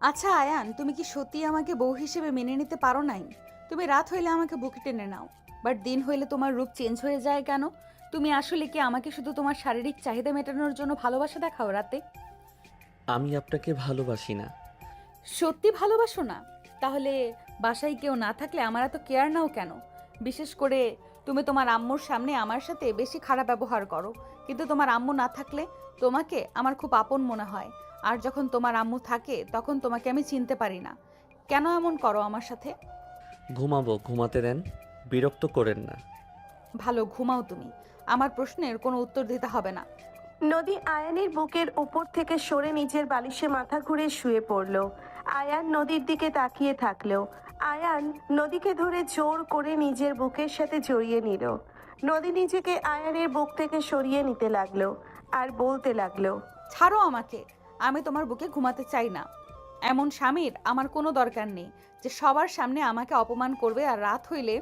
আচ্ছা আয়ান, তুমি কি সত্যি আমাকে বউ হিসেবে মেনে নিতে পারো নাই? তুমি রাত হইলে আমাকে বুকে টেনে নাও, বাট দিন হইলে তোমার রূপ চেঞ্জ হয়ে যায় কেন? তুমি আসলে কি আমাকে শুধু তোমার শারীরিক চাহিদা মেটানোর জন্য ভালোবাসা দেখাও রাতে? আমি আপনাকে ভালোবাসি না। সত্যি ভালোবাসো না? তাহলে বাসায় কেউ না থাকলে আমার এত কেয়ার নাও কেন? বিশেষ করে তুমি তোমার আম্মুর সামনে আমার সাথে বেশি খারাপ ব্যবহার করো, কিন্তু তোমার আম্মু না থাকলে তোমাকে আমার খুব আপন মনে হয়। আর যখন তোমার আম্মু থাকে তখন তোমাকে আমি চিনতে পারি না। কেন এমন করো আমার সাথে? ঘুমাবো, ঘুমাতে দেন। বিরক্ত করেন না। ভালো, ঘুমাও তুমি। আমার প্রশ্নের কোনো উত্তর দিতে হবে না। নদী আয়ানের বুকের উপর থেকে সরে নিজের বালিশে মাথা ঘুরে শুয়ে পড়ল। আয়ান নদীর দিকে তাকিয়ে থাকলো। আয়ান নদীকে ধরে জোর করে নিজের বুকের সাথে জড়িয়ে নিল। নদী নিজেকে আয়ানের বুক থেকে সরিয়ে নিতে লাগলো আর বলতে লাগলো, ছাড়ো আমাকে। আমি তোমার বুকে ঘুমাতে চাই না। এমন স্বামীর আমার কোনো দরকার নেই, যে সবার সামনে আমাকে অপমান করবে আর রাত হইলে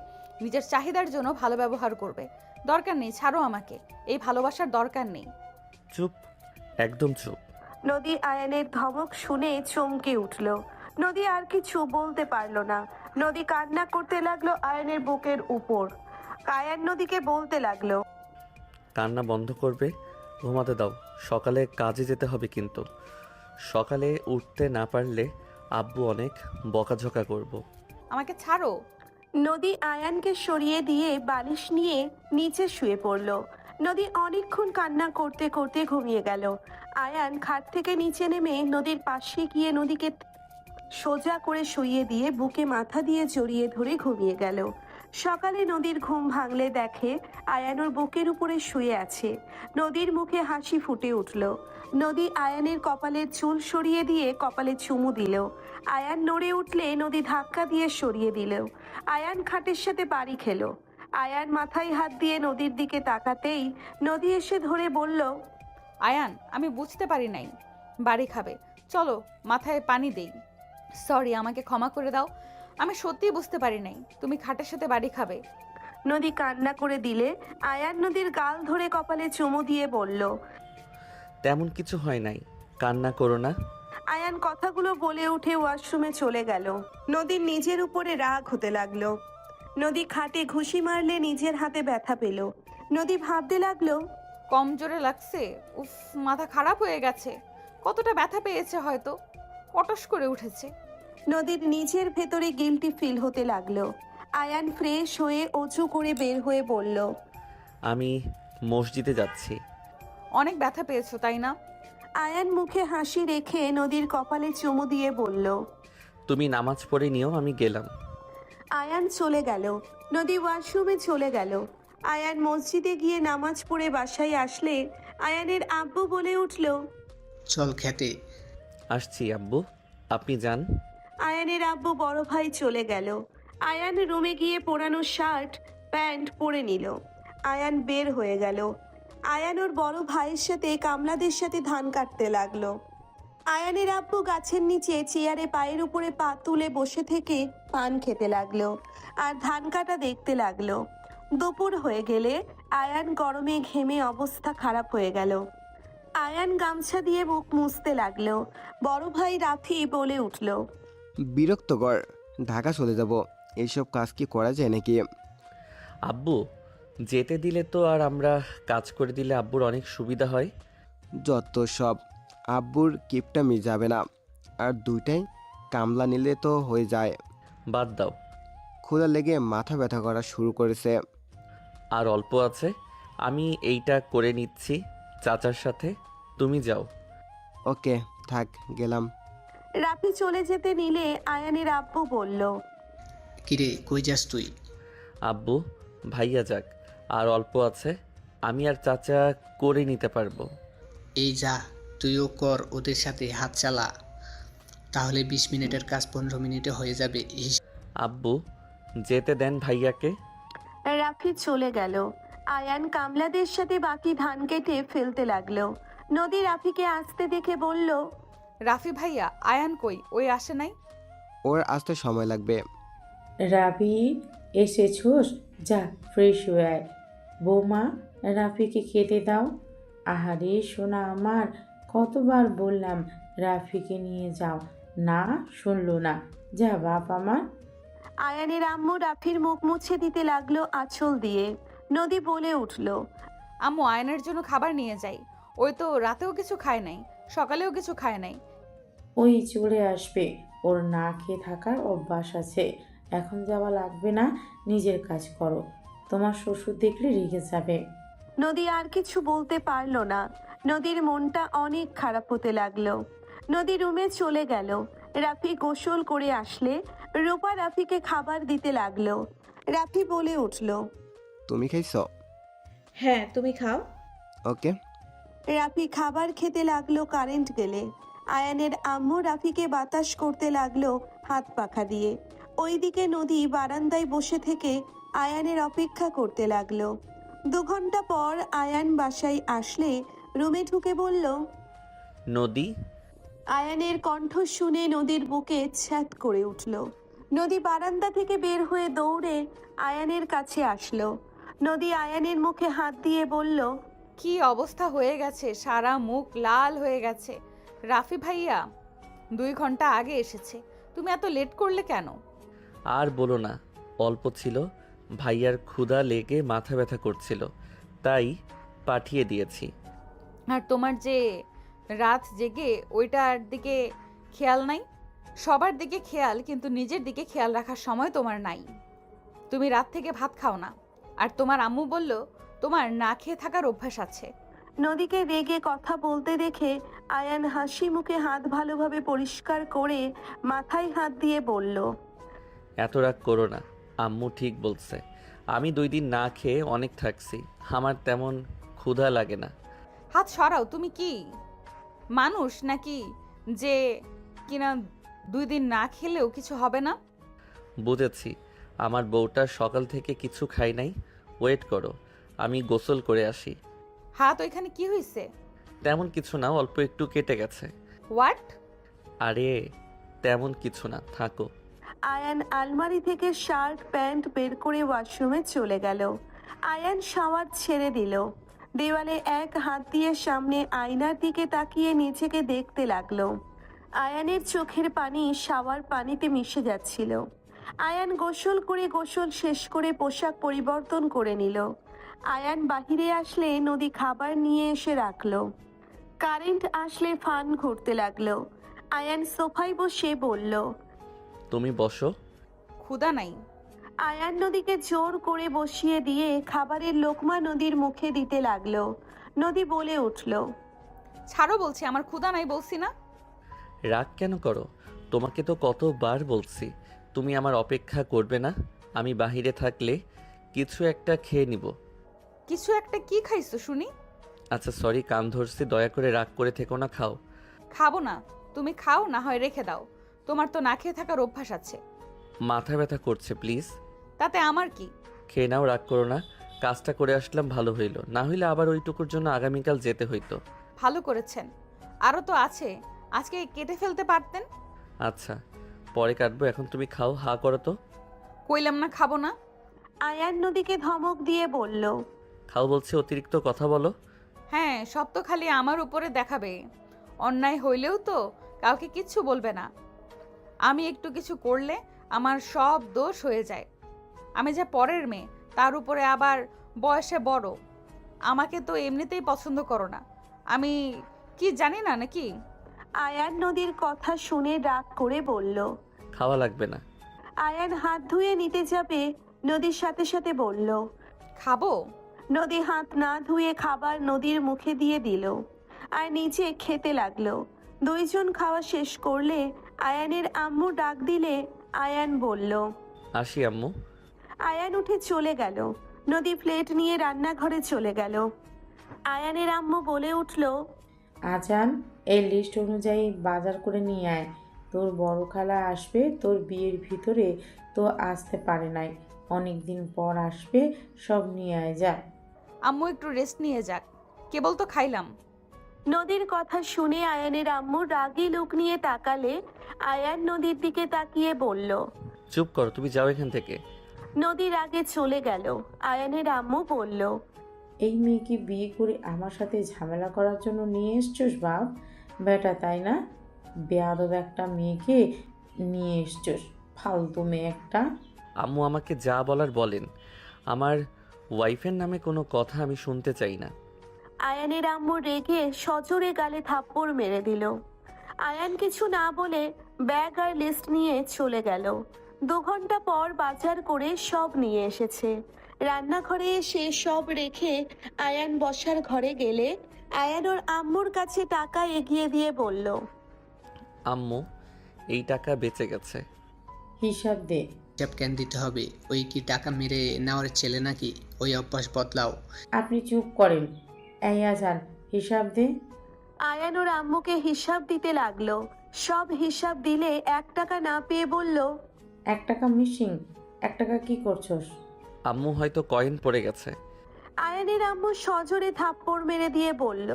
নিজের চাহিদার জন্য ভালো ব্যবহার করবে। দরকার নেই, ছাড়ো আমাকে। এই ভালোবাসার দরকার নেই। চুপ, একদম চুপ। নদী আয়ানের ধমক শুনে চমকে উঠল। নদী আর কিছু বলতে পারলো না। নদী কান্না করতে লাগলো আয়ানের বুকের উপর। আয়ান নদীকে বলতে লাগলো, কান্না বন্ধ করবে, ঘুমাতে দাও। সকালে কাজে যেতে হবে কিন্তু। সকালে উঠতে না পারলে আব্বু অনেক বকাঝকা করব। আমাকে ছাড়ো। নদী আয়ানকে সরিয়ে দিয়ে বালিশ নিয়ে নিচে শুয়ে পড়ল। নদী অনেকক্ষণ কান্না করতে করতে ঘুমিয়ে গেল। আয়ান খাট থেকে নিচে নেমে নদীর পাশে গিয়ে নদীকে সোজা করে শুইয়ে দিয়ে বুকে মাথা দিয়ে জড়িয়ে ধরে ঘুমিয়ে গেল। সকালে নদীর ঘুম ভাঙলে দেখে আয়ান ওর বুকের উপরে শুয়ে আছে। নদীর মুখে হাসি ফুটে উঠল। নদী আয়ানের কপালের চুল সরিয়ে দিয়ে কপালে চুমু দিল। আয়ান নড়ে উঠলে নদী ধাক্কা দিয়ে সরিয়ে দিল। আয়ান খাটের সাথে বাড়ি খেলো। আয়ান মাথায় হাত দিয়ে নদীর দিকে তাকাতেই নদী এসে ধরে বলল, আয়ান, আমি বুঝতে পারি নাই বাড়ি খাবে। চলো, মাথায় পানি দেই। সরি, আমাকে ক্ষমা করে দাও। আমি সত্যিই বুঝতে পারি নাই তুমি খাটের সাথে বাড়ি খাবে। নদী কান্না করে দিলে আয়ান নদীর গাল ধরে কপালে চুমু দিয়ে বলল, তেমন কিছু হয় নাই, কান্না করো না। আয়ান কথাগুলো বলে উঠে ওয়াশরুমে চলে গেল। নদীর নিজের উপরে রাগ হতে লাগলো। নদী খাটে ঘুষি মারলে নিজের হাতে ব্যথা পেল। নদী ভাবতে লাগলো, কম জোরে লাগছে? উফ, মাথা খারাপ হয়ে গেছে। কতটা ব্যথা পেয়েছে হয়তো, পটস করে উঠেছে। নদীর নিজের ভেতরে গিল্টি ফিল হতে লাগলো। আয়ান ফ্রেশ হয়ে অজু করে বের হয়ে বলল, আমি মসজিদে যাচ্ছি। অনেক ব্যথা পেয়েছো তাই না? আয়ান মুখে হাসি রেখে নদীর কপালে চুমু দিয়ে বলল। তুমি নামাজ পড়ে নিও, আমি গেলাম। আয়ান চলে গেল। নদী ওয়াশরুমে চলে গেল। আয়ান মসজিদে গিয়ে নামাজ পড়ে বাসায় আসলে আয়ানের আব্বু বলে উঠল, চল খেতে। আসছি আব্বু, আপনি যান। আয়ানের আব্বু বড় ভাই চলে গেল। আয়ান রুমে গিয়ে পোড়ানো শার্ট প্যান্ট পরে নিল। আয়ান বের হয়ে গেল। আয়ান ওর বড় ভাইয়ের সাথে কামলাদের সাথে ধান কাটতে লাগলো। আয়ানের আব্বু গাছের নিচে চেয়ারে পায়ের উপরে পা তুলে বসে থেকে পান খেতে লাগলো আর ধান কাটা দেখতে লাগলো। দুপুর হয়ে গেলে আয়ান গরমে ঘেমে অবস্থা খারাপ হয়ে গেল। আয়ান গামছা দিয়ে মুখ মুছতে লাগলো। বড় ভাই রাফি বলে উঠল, বিরক্তকর। ঢাকা চলে যাব। এইসব কাজ কি করা যায় নাকি? আব্বু যেতে দিলে তো, আর আমরা কাজ করে দিলে আব্বুর অনেক সুবিধা হয়। যত সব। আব্বুর কিপটামি যাবে না। আর দুইটাই কামলা নিলে তো হয়ে যায়। বাদ দাও। ক্ষুধা লেগে মাথা ব্যথা করা শুরু করেছে। আর অল্প আছে, আমি এইটা করে নিচ্ছি চাচার সাথে। তুমি যাও। ওকে, থাক, গেলাম। রাফি চলে যেতে নিলে আয়ানের আব্বু বলল, কিরে কই যাস তুই? আব্বু, ভাইয়া যাক, আর অল্প আছে, আমি আর চাচা করে নিতে পারবো। এই যা, তুইও কর ওদের সাথে হাত চালা। তাহলে 20 মিনিটের কাজ 15 মিনিটে হয়ে যাবে। আব্বু যেতে দেন ভাইয়াকে। রাফি চলে গেল। আয়ান কামলাদের সাথে বাকি ধান কেটে ফেলতে লাগলো। নদী রাফিকে আসতে দেখে বলল, রাফি ভাইয়া, আয়ান কই? ওই আসে নাই? ওর আসতে সময় লাগবে। রাফি, এসেছোস? যা ফ্রেশ হয়ে আয়। বৌমা, রাফিকে খেতে দাও। আহারে সোনা আমার, কতবার বললাম রাফিকে নিয়ে যাও, না শুনলো না। যা বাপ আমার। আয়ানের আম্মু রাফির মুখ মুছে দিতে লাগলো আঁচল দিয়ে। নদী বলে উঠল, আম্মু আয়নের জন্য খাবার নিয়ে যাই। ওই তো রাতেও কিছু খায় নাই, সকালেও কিছু খায় নাই। ওই চলে আসবে, ওর না খেয়ে থাকার অভ্যাস আছে। এখন যাওয়া লাগবে না, নিজের কাজ করো। তোমার শ্বশুর দেখলে রেগে যাবে। নদী আর কিছু বলতে পারলো না। নদীর মনটা অনেক খারাপ হতে লাগলো। নদী রুমে চলে গেল। রাফি গোসল করে আসলে রূপা রাফিকে খাবার দিতে লাগলো। রাফি বলে উঠল, তুমি খাইছ? হ্যাঁ, তুমি খাও। ওকে। রাফি খাবার খেতে লাগলো কারেন্ট গেলে। আয়ানের আম্মু রাফিকে বাতাস করতে লাগলো হাত পাখা দিয়ে। ওইদিকে নদী বারান্দায় বসে থেকে আয়ানের অপেক্ষা করতে লাগলো। 2 ঘন্টা পর আয়ান বাসায় আসলে রুমে ঢুকে বলল, নদী, আয়ানের কণ্ঠ শুনে নদীর বুকে ছ্যাঁত করে উঠল। নদী বারান্দা থেকে বের হয়ে দৌড়ে আয়ানের কাছে আসলো। নদী আয়ানের মুখে হাত দিয়ে বলল, কি অবস্থা হয়ে গেছে, সারা মুখ লাল হয়ে গেছে। রাফি ভাইয়া 2 ঘন্টা আগে এসেছে, তুমি এত লেট করলে কেন? আর বলো না, অল্প ছিল, ভাইয়ার ক্ষুধা লেগে মাথা ব্যথা করছিল, তাই পাঠিয়ে দিয়েছি। আর তোমার যে রাত জেগে ওইটার দিকে খেয়াল নাই? সবার দিকে খেয়াল, কিন্তু নিজের দিকে খেয়াল রাখার সময় তোমার নাই। তুমি রাত থেকে ভাত খাও না, আর তোমার আম্মু বলল তোমার না খেয়ে থাকার অভ্যাস আছে। নদীকে রেগে কথা বলতে দেখে আয়ান হাসি মুখে হাত ভালোভাবে পরিষ্কার করে মাথায় হাত দিয়ে বলল, এত রাগ করো না, আম্মু ঠিক বলছে। আমি 2 দিন না খেয়ে অনেক থাকছি, আমার তেমন ক্ষুধা লাগে না। হাত সরাও, তুমি কি মানুষ নাকি যে কিনা 2 দিন না খেলেও কিছু হবে না? বুঝেছি, আমার বউটা সকাল থেকে কিছু খাই নাই। ওয়েট করো, আমি গোসল করে আসি। হাত ওইখানে কি হয়েছে? তেমন কিছু না, অল্প একটু কেটে গেছে। হোয়াট? আরে তেমন কিছু না, থাকো। আয়ান আলমারি থেকে শার্ট প্যান্ট বের করে ওয়াশরুমে চলে গেল। আয়ান শাওয়ার ছেড়ে দিল। দেওয়ালে এক হাত দিয়ে সামনে আয়নার দিকে তাকিয়ে নিজেকে দেখতে লাগলো। আয়ানের চোখের পানি শাওয়ার পানিতে মিশে যাচ্ছিল। আয়ান গোসল শেষ করে পোশাক পরিবর্তন করে নিল। আয়ান বাহিরে আসলে নদী খাবার নিয়ে এসে রাখলো। কারেন্ট আসলে ফান ঘুরতে লাগলো। আয়ান সোফায় বসে বলল, তুমি বসো। ক্ষুধা নাই। আয়ান নদীকে জোর করে বসিয়ে দিয়ে খাবারের লোকমা নদীর মুখে দিতে লাগলো। নদী বলে উঠল, ছাড়ো বলছি, আমার ক্ষুধা নাই বলছি না? রাগ কেন করো? তোমাকে তো কতবার বলছি তুমি আমার অপেক্ষা করবে না। আমি বাহিরে থাকলে কিছু একটা খেয়ে নিব। কিছু একটা কি খাইছো শুনি? আচ্ছা সরি, কান ধরছি, দয়া করে রাগ করে থেকো না, খাও। খাবো না, তুমি খাও, না হয় রেখে দাও। তোমার তো না খেয়ে থাকার অভ্যাস আছে। মাথা ব্যথা করছে, প্লিজ। তাতে আমার কি? খেয়ে নাও, রাগ করো না। কাজটা করে আসলাম, ভালো হইল, না হইলে আবার ওইটুকুর জন্য আগামীকাল যেতে হইতো। ভালো করেছেন, আরও তো আছে, আজকে কেটে ফেলতে পারতেন। আচ্ছা পরে কাটবো, এখন তুমি খাও, হা করো তো। কইলাম না খাবো না। আয়ান নদীকে ধমক দিয়ে বলল, খাও বলছি, অতিরিক্ত কথা বলো। হ্যাঁ, সব তো খালি আমার উপরে দেখাবে। অন্যায় হইলেও তো কাউকে কিচ্ছু বলবে না। আমি একটু কিছু করলে আমার সব দোষ হয়ে যায়। আমি যে পরের মেয়ে, তার উপরে আবার বয়সে বড়। আমাকে তো এমনিতেই পছন্দ করো না, আমি কি জানি না নাকি? আয়ান নদীর কথা শুনে রাগ করে বলল। খাওয়া লাগবে না। আয়ান হাত ধুয়ে নিতে যাবে, নদীর সাথে সাথে বলল। খাবো। নদী হাত না ধুয়ে খাবার নদীর মুখে দিয়ে দিল আর নিচে খেতে লাগলো। 2 জন খাওয়া শেষ করলে আয়ানের আম্মু ডাক দিলে আয়ান বলল, আসি আম্মু। আয়ান উঠে চলে গেল। নদী প্লেট নিয়ে রান্নাঘরে চলে গেল। আয়ানের আম্মু বলে উঠল, আজান, এই লিস্ট অনুযায়ী বাজার করে নিয়ে আয়। তোর বড় খালা আসবে, তোর বিয়ের ভিতরে তো আসতে পারে নাই, অনেক দিন পর আসবে, সব নিয়ে আয় যা। আম্মু একটু রেস্ট নিয়ে যাক, কেবল তো খাইলাম। নদীর কথা শুনে আয়ানের আম্মু রাগী লোক নিয়ে তাকালে আয়ান নদীর দিকে তাকিয়ে বলল। চুপ করো, তুমি যাও এখান থেকে। নদীর আগে চলে গেল। আয়ানের আম্মু বলল, এই মেয়েকে বিয়ে করে আমার সাথে ঝামেলা করার জন্য নিয়ে এসছোস বাপ বেটা, তাই না? বেয়াদব একটা মেয়েকে নিয়ে এসছস, ফালতু মেয়ে একটা। আম্মু আমাকে যা বলার বলেন, আমার ওয়াইফের নামে কোনো কথা আমি শুনতে চাই না। আয়ানের আম্মু রেগে সজোরে গালে থাপ্পড় মেরে দিল। আয়ান কিছু না বলে ব্যাগ আর লিস্ট নিয়ে চলে গেল। 2 ঘন্টা পর বাজার করে সব নিয়ে এসেছে। রান্নাঘরে এসে সব রেখে আয়ান বসার ঘরে গেলে আয়ান ওর আম্মুর কাছে টাকা এগিয়ে দিয়ে বলল, আম্মু, এই টাকা বেঁচে গেছে। হিসাব দে। হিসাব কেন দিতে হবে? ওই কি টাকা মেরে নেওয়ার ছেলে নাকি? ওই অভ্যাস বদলাও। আপনি চুপ করেন। এই আজান, হিসাব দে। আয়ান ওর আম্মুকে হিসাব দিতে লাগলো। সব হিসাব দিলে 1 টাকা না পেয়ে বলল, 1 টাকা মিসিং। 1 টাকা কি করছস? আম্মু হয়তো কয়েন পড়ে গেছে। আয়ানের আম্মু সজোরে থাপ্পড় মেরে দিয়ে বলল,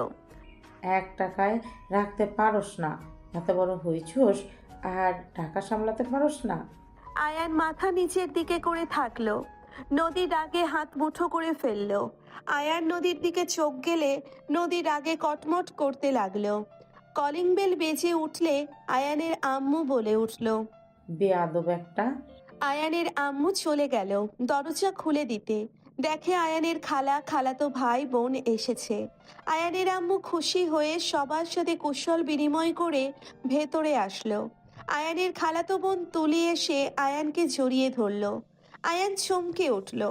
1 টাকায় রাখতে পারস না? এত বড় হয়েছস আর টাকা সামলাতে পারস না? আয়ান মাথা নিচের দিকে করে থাকলো। নদী রাগে হাত মুঠো করে ফেললো। আয়ান নদীর দিকে চোখ গেলে নদী রাগে কটমট করতে লাগলো। কলিং বেল বেজে উঠলে আয়ানের আম্মু বলে উঠল। বেয়াদব একটা। আয়ানের আম্মু চলে গেল দরজা খুলে দিতে। দেখে আয়ানের খালাতো ভাই বোন এসেছে। আয়ানের আম্মু খুশি হয়ে সবার সাথে কুশল বিনিময় করে ভেতরে আসলো। আয়ানের খালাতো বোন তুলি এসে আয়ানকে জড়িয়ে ধরলো। আয়ান চমকে উঠল।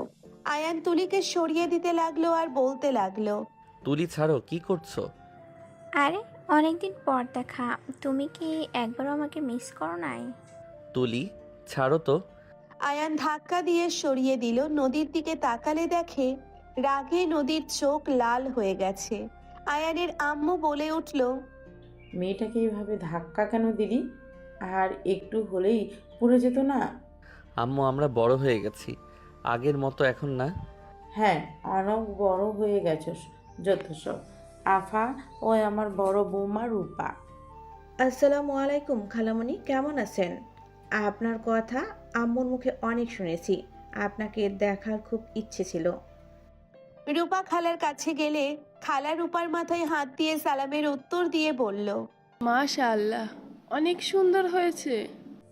আয়ান তুলিকে সরিয়ে দিতে লাগলো আর বলতে লাগলো, তুলি ছাড়ো, কি করছো? আরে অনেকদিন পর দেখা, তুমি কি একবারও আমাকে মিস করো নাই? তুলি ছাড়ো তো। আয়ান ধাক্কা দিয়ে সরিয়ে দিল। নদীর দিকে তাকালে দেখে রাগে নদীর চোখ লাল হয়ে গেছে। আয়ানের আম্মু বলে উঠল, মেয়েটাকে এইভাবে ধাক্কা কেন দিলি? আর একটু হলেই পড়ে যেত না? আম্মু, আমরা বড় হয়ে গেছি, আগের মতো এখন না। হ্যাঁ, অনেক বড় হয়ে গেছস। যত সব। আফা, ওই আমার বড় বৌমা রূপা। আসসালামু আলাইকুম খালামণি, কেমন আছেন? আপনার কথা আম্মুর মুখে অনেক শুনেছি, আপনাকে দেখার খুব ইচ্ছে ছিল। রূপা খালার কাছে গেলে খালা রূপার মাথায় হাত দিয়ে সালামের উত্তর দিয়ে বলল, মাশাআল্লাহ, অনেক সুন্দর হয়েছে।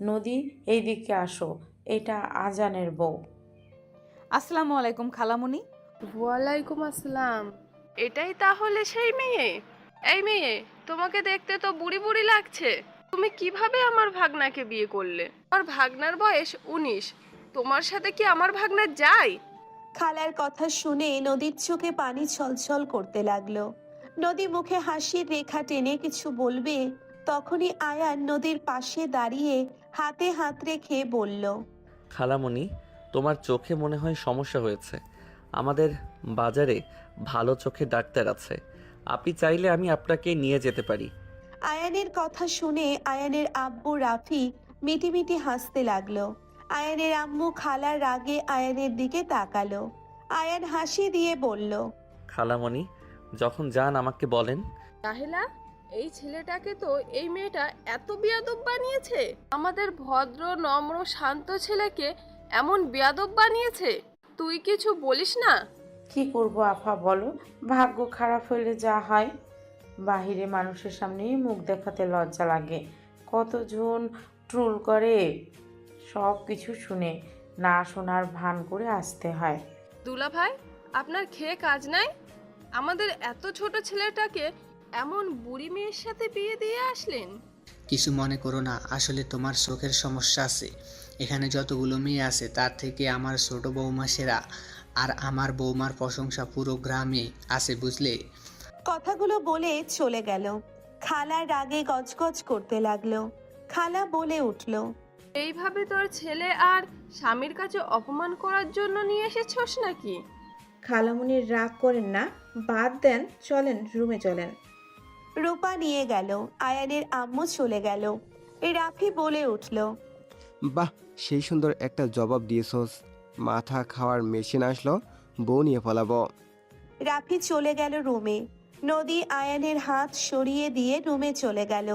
নদী, এইদিকে আসো, এটা আজানের বউ। আসসালামু আলাইকুম খালামুনি। ওয়ালাইকুম আসসালাম। এটাই তাহলে সেই মেয়ে? এই মেয়ে, তোমাকে দেখতে তো বুড়ি বুড়ি লাগছে। তুমি কিভাবে আমার ভাগনাকে বিয়ে করলে? আমার ভাগনার বয়স 19, তোমার সাথে কি আমার ভাগনা যায়? খালার কথা শুনে নদীর চোখে পানি ছলছল করতে লাগলো। নদী মুখে হাসির রেখা টেনে কিছু বলবে, তখনই আয়ান নদীর পাশে দাঁড়িয়ে হাতে হাত রেখে বলল, খালামণি, তোমার চোখে মনে হয় সমস্যা হয়েছে। আমাদের বাজারে ভালো চোখে ডাক্তার আছে, আপনি চাইলে আমি আপনাকে নিয়ে যেতে পারি। আয়ানের কথা শুনে আয়ানের আব্বু রাফি মিটিমিটি হাসতে লাগলো। আয়ানের আম্মু খালার রাগে আয়ানের দিকে তাকালো। আয়ান হাসি দিয়ে বলল, খালামণি, যখন যান আমাকে বলেন। তাহেলা, এই ছেলেটাকে তো এই মেয়েটা এত বেয়াদব বানিয়েছে। আমাদের ভদ্র নম্র শান্ত ছেলেকে এমন বেয়াদব বানিয়েছে, তুই কিছু বলিস না? কি করব আফা বলো, ভাগ্য খারাপ হইলে যা হয়। বাহিরে মানুষের সামনেই মুখ দেখাতে লজ্জা লাগে। কতজন ট্রোল করে, সব কিছু শুনে না শোনার ভান করে আসতে হয়। দুলা ভাই, আপনার খেয়ে কাজ নাই? আমাদের এত ছোট ছেলেটাকে এমন বুড়ি মেয়ের সাথে বিয়ে দিয়ে আসলেন। কিছু মনে করো না, আসলে তোমার চোখের সমস্যা আছে। এখানে যতগুলো মেয়ে আছে তার থেকে আমার ছোট বৌমা সেরা, আর আমার বৌমার প্রশংসা পুরো গ্রামে আছে, বুঝলে? কথাগুলো বলে চলে গেল। খালা রাগে গজগজ করতে লাগলো। খালা বলে উঠল, এইভাবে তোর ছেলে আর স্বামীর কাছে অপমান করার জন্য নিয়ে এসেছস নাকি? খালামণির রাগ করেন না, বাদ দেন, চলেন রুমে চলেন। রূপা নিয়ে গেল। আয়ানের আম্মু চলে গেল। রাফি বলে উঠল, বাহ, সেই সুন্দর একটা জবাব দিয়েছস। মাথা খাওয়ার মেশিন আসলো, বউ নিয়ে পালাবো। রাফি চলে গেল রুমে। নদী আয়ানের হাত সরিয়ে দিয়ে রুমে চলে গেল।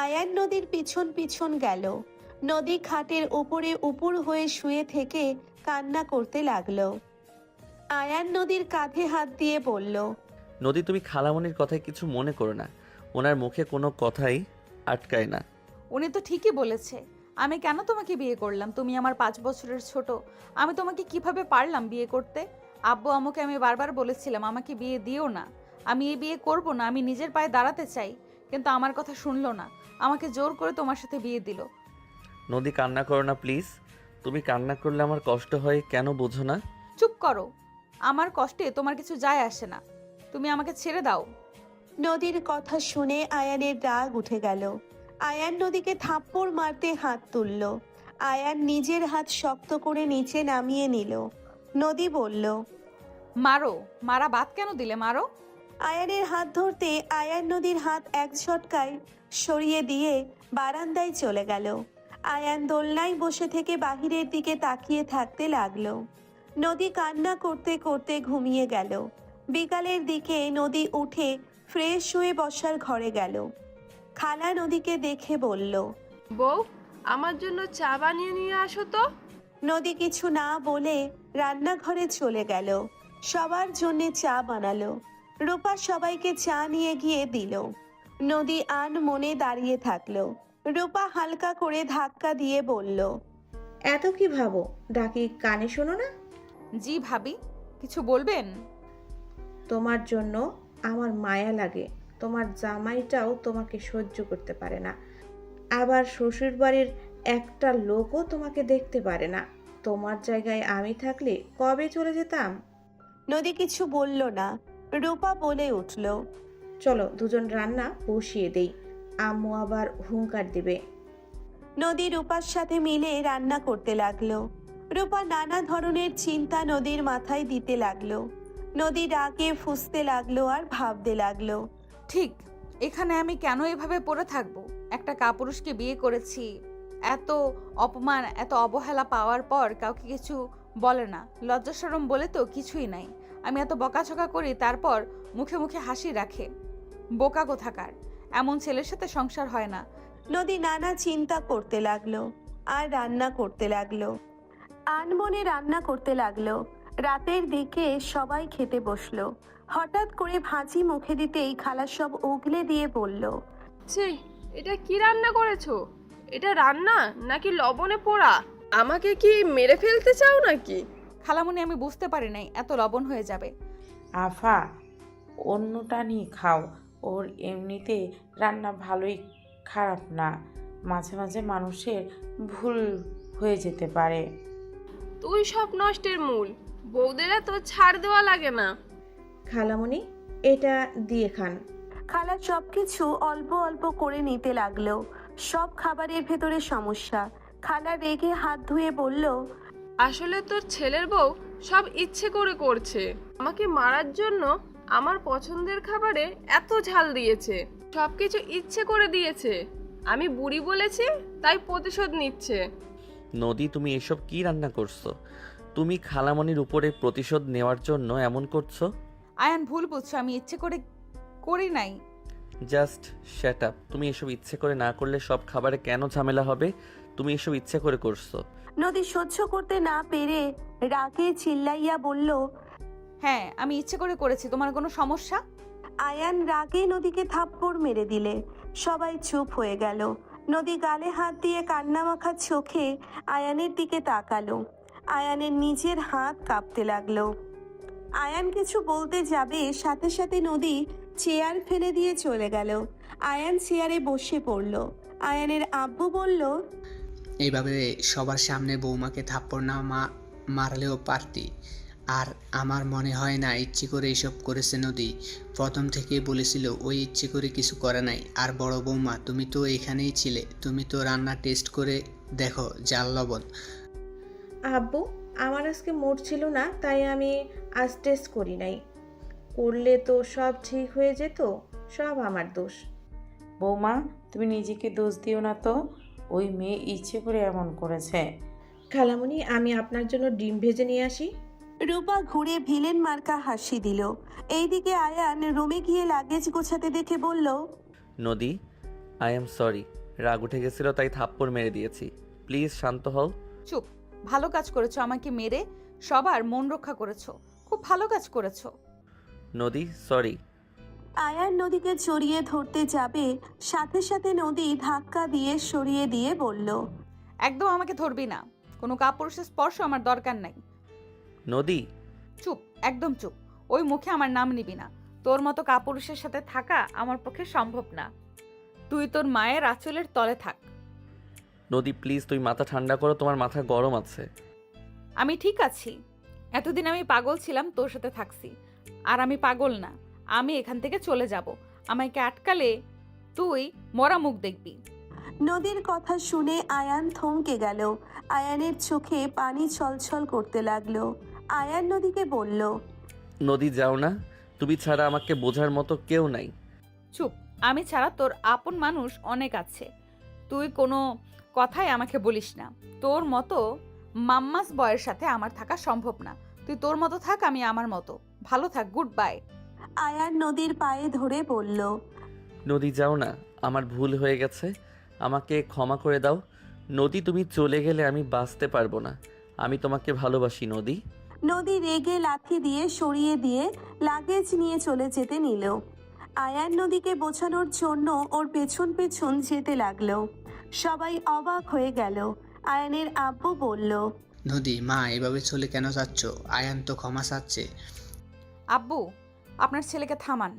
আয়ান নদীর পিছন পিছন গেল। নদী খাটের উপরে উপুর হয়ে শুয়ে থেকে কান্না করতে লাগলো। আয়ান নদীর কাঁধে হাত দিয়ে বলল, নদী, তুমি খালামণির কথায় কিছু মনে করো না, ওনার মুখে কোনো কথাই আটকায় না। উনি তো ঠিকই বলেছে। আমি কেন তোমাকে বিয়ে করলাম? তুমি আমার 5 বছরের ছোট। আমি তোমাকে কিভাবে পারলাম বিয়ে করতে? আব্বু আম্মুকে আমি বারবার বলেছিলাম আমাকে বিয়ে দিও না, আমি এই বিয়ে করব না, আমি নিজের পায়ে দাঁড়াতে চাই। কিন্তু আমার কথা শুনলো না, আমাকে জোর করে তোমার সাথে বিয়ে দিল। নদী, কান্না করো না প্লিজ। তুমি কান্না করলে আমার কষ্ট হয়, কেন বোঝো না? চুপ করো, আমার কষ্টে তোমার কিছু যায় আসে না। তুমি আমাকে ছেড়ে দাও। নদীর কথা শুনে আয়ানের রাগ উঠে গেল। আয়ান নদীকে থাপ্পড় মারতে হাত তুলল। আয়ান নিজের হাত শক্ত করে নিচে নামিয়ে নিল। নদী বলল, মারো, মারা বাদ কেন দিলে? মারো। আয়ানের হাত ধরতে আয়ান নদীর হাত এক ঝটকায় সরিয়ে দিয়ে বারান্দায় চলে গেল। আয়ান দোলনায় বসে থেকে বাহিরের দিকে তাকিয়ে থাকতে লাগলো। নদী কান্না করতে করতে ঘুমিয়ে গেল। বিকালের দিকে নদী উঠে ফ্রেশ হয়ে বসার ঘরে গেল। খালা নদীকে দেখে বলল, বউ, আমার জন্য চা বানিয়ে নিয়ে আসো তো। নদী কিছু না বলে রান্নাঘরে চলে গেল। সবার জন্যে চা বানালো। রূপা সবাইকে চা নিয়ে গিয়ে দিল। নদী আন মনে দাঁড়িয়ে থাকলো। রূপা হালকা করে ধাক্কা দিয়ে বলল, এত কি ভাবো, ডাকি কানে শোনো না? জি ভাবি, কিছু বলবেন? তোমার জন্য আমার মায়া লাগে। তোমার জামাইটাও তোমাকে সহ্য করতে পারে না, আবার শ্বশুর বাড়ির একটা লোকও তোমাকে দেখতে পারে না। তোমার জায়গায় আমি থাকলে কবে চলে যেতাম। নদী কিছু বলল না। রূপা বলে উঠল, চলো দুজন রান্না বসিয়ে দেই, আম্মু আবার হুঙ্কার দিবে। নদী রূপার সাথে মিলে রান্না করতে লাগলো। রূপা নানা ধরনের চিন্তা নদীর মাথায় দিতে লাগলো। নদী রাগে ফুঁসতে লাগলো আর ভাবতে লাগলো, ঠিক, এখানে আমি কেন এভাবে পড়ে থাকবো? একটা কাপুরুষকে বিয়ে করেছি, এত অপমান এত অবহেলা পাওয়ার পর কাউকে কিছু বলে না, লজ্জা শরম বলে তো কিছুই নাই। আমি এত বকাঝকা করি, তারপর মুখে মুখে হাসি রাখে। বোকা কোথাকার, এমন ছেলের সাথে সংসার হয় না। নদী নানা চিন্তা করতে লাগলো আর রান্না করতে লাগলো। আনমনে রান্না করতে লাগলো। রাতের দিকে সবাই খেতে বসলো। হঠাৎ করে ভাজি মুখে দিতেই খালা সব উগলে দিয়ে বলল, ছি, এটা কি রান্না করেছো? এটা রান্না নাকি লবণে পোড়া? আমাকে কি মেরে ফেলতে চাও নাকি? খালামুনি, আমি বুঝতে পারি নাই এত লবণ হয়ে যাবে। আফা, অন্যটা নিয়ে খাও, ওর এমনিতে রান্না ভালোই, খারাপ না। মাঝে মাঝে মানুষের ভুল হয়ে যেতে পারে। তুই সব নষ্টের মূল। বউদের তো ছাড় দেওয়া লাগে না। খালামণি, এটা দিয়ে খান। খালা সবকিছু অল্প অল্প করে নিতে লাগলো। সব খাবারের ভেতরে সমস্যা। খালা রেগে হাত ধুয়ে বলল, আসলে তোর ছেলের বউ সব ইচ্ছে করে করছে। আমাকে মারার জন্য আমার পছন্দের খাবারে এত ঝাল দিয়েছে, সবকিছু ইচ্ছে করে দিয়েছে। আমি বুড়ি বলেছি তাই প্রতিশোধ নিচ্ছে। নদী, তুমি এসব কি রান্না করছো? তুমি খালামণির উপরে প্রতিশোধ নেওয়ার জন্য এমন করছো? আয়ান, ভুল বুঝছো, আমি ইচ্ছে করে করি নাই। Just shut up. তুমি এসব ইচ্ছে করে না করলে সব খাবারে কেন ঝামেলা হবে? তুমি এসব ইচ্ছে করে করছো। নদী সহ্য করতে না পেরে রাগে চিল্লাইয়া বলল, হ্যাঁ, আমি ইচ্ছে করে করেছি, তোমার কোনো সমস্যা? আয়ান রাগে নদীকে থাপ্পড় মেরে দিলে সবাই চুপ হয়ে গেল। নদী গালে হাত দিয়ে কান্নামাখা চোখে আয়ানের দিকে তাকালো। আয়ানের নিজের হাত কাঁপতে লাগলো। আয়ান কিছু বলতে যাবে, সাথে সাথে নদী চেয়ার ফেলে দিয়ে চলে গেল। আয়ান চেয়ারে বসে পড়ল। আয়ানের আব্বু বলল, এইভাবে সবার সামনে বৌমাকে থাপ্পড় না মারলেও পারতি। আর আমার মনে হয় না ইচ্ছে করে এসব করেছে নদী। প্রথম থেকেই বলেছিল ওই ইচ্ছে করে কিছু করে নাই। আর বড় বৌমা, তুমি তো এখানেই ছিলে, তুমি তো রান্না টেস্ট করে দেখো জাল লবণ। আব্বু, আমার আজকে মুড ছিল না, তাই আমি আজ টেস্ট করি নাই। করলে তো সব ঠিক হয়ে যেত। সব আমার দোষ। বৌমা, তুমি নিজেকে দোষ দিও না তো, ওই মেয়ে ইচ্ছে করে এমন করেছে। খালামণি, আমি আপনার জন্য ডিম ভেজে নিয়ে আসি। রূপা ঘুরে ভিলেন মার্কা হাসি দিল। এইদিকে আয়ান রুমে গিয়ে লাগেজ গোছাতে দেখে বলল, নদী, আই এম সরি। রাগ উঠে গেছিল তাই থাপ্পড় মেরে দিয়েছি। প্লিজ শান্ত হও। চুপ, ভালো কাজ করেছো, আমাকে মেরে সবার মন রক্ষা করেছো, খুব ভালো কাজ করেছো। নদী, সরি। আয়ান নদীকে জড়িয়ে ধরতে যাবে, সাথে সাথে নদী ধাক্কা দিয়ে সরিয়ে দিয়ে বলল, একদম আমাকে ধরবি না, কোনো কাপুরুষের স্পর্শ আমার দরকার নাই। নদী, চুপ, একদম চুপ। ওই মুখে আমার নাম নিবি না। তোর মতো কাপুরুষের সাথে থাকা আমার পক্ষে সম্ভব না। তুই তোর মায়ের আঁচলের তলে থাক। নদী প্লিজ, তুই মাথা ঠান্ডা করো, তোমার মাথা গরম আছে। আমি ঠিক আছি। এতদিন আমি পাগল ছিলাম, তোর সাথে থাকছি। আর আমি পাগল না। আমি এখান থেকে চলে যাব। আমাকে আটকালে তুই মরা মুখ দেখবি। নদীর কথা শুনে আয়ান থমকে গেল। আয়ানের চোখে পানি ছলছল করতে লাগলো। আয়ান নদীকে বলল, নদী যাও না, তুমি ছাড়া আমাকে বোঝার মতো কেউ নাই। চুপ, আমি ছাড়া তোর আপন মানুষ অনেক আছে। তুই কোনো কথাই আমাকে বলিস না। তোর মতো মাম্মাস বয়ের সাথে আমার থাকা সম্ভব না। তুই তোর মতো থাক, আমি আমার মতো। ভালো থাক, গুড বাই। আয়ান নদীর পায়ে ধরে বলল, নদী যাও না, আমার ভুল হয়ে গেছে, আমাকে ক্ষমা করে দাও। নদী তুমি চলে গেলে আমি বাঁচতে পারবো না। আমি তোমাকে ভালোবাসি নদী। নদী রেগে লাথি দিয়ে সরিয়ে দিয়ে লাগেজ নিয়ে চলে যেতে নিল। আয়ান নদীকে বোঝানোর জন্য ওর পেছন পেছন যেতে লাগলো। সবাই অবাক হয়ে গেল। আয়ানের আব্বু বলল, নদী, মা এভাবে চলে কেন যাচ্ছ? আয়ান তো ক্ষমা চাচ্ছে। আব্বু, আপনার ছেলেকে থামান।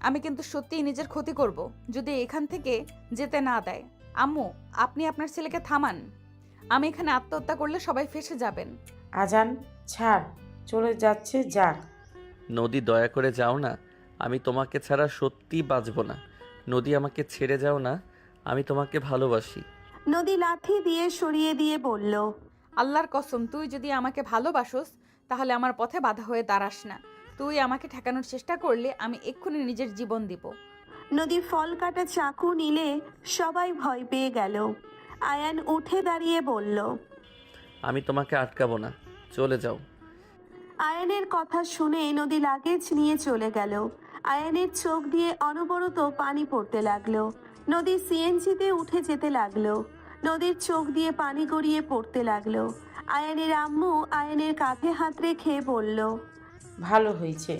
আমি কিন্তু সত্যিই নিজের ক্ষতি করব যদি এখান থেকে যেতে না দেয়। আম্মু, আপনি আপনার ছেলেকে থামান। আমি এখানে আত্মহত্যা করলে সবাই ফেঁসে যাবেন। আজান ছাড়, চলে যাচ্ছে যাক। নদী দয়া করে যাও না, আমি তোমাকে ছাড়া সত্যি বাঁচব না। নদী আমাকে ছেড়ে যাও না, আমি তোমাকে ভালোবাসি। নদী লাথি দিয়ে সরিয়ে দিয়ে বলল, আল্লাহর কসম, তুই যদি আমাকে ভালোবাসোস তাহলে আমার পথে বাধা হয়ে দাঁড়াস না। তুই আমাকে ঠেকানোর চেষ্টা করলে আমি এক্ষুনি নিজের জীবন দিব। নদী ফল কাটা চাকু নিলে সবাই ভয় পেয়ে গেল। আয়ান উঠে দাঁড়িয়ে বলল, আমি তোমাকে আটকাবো না, চলে যাও। আয়ানের কথা শুনে নদী লাগেজ নিয়ে চলে গেল। আয়ানের চোখ দিয়ে অনবরত পানি পড়তে লাগলো। নদী সিএনজিতে উঠে যেতে লাগলো। নদীর চোখ দিয়ে পানি গড়িয়ে পড়তে লাগলো। আয়ানের আম্মু আয়ানের কাঁধে হাত রেখে বলল, ভালো হয়েছে,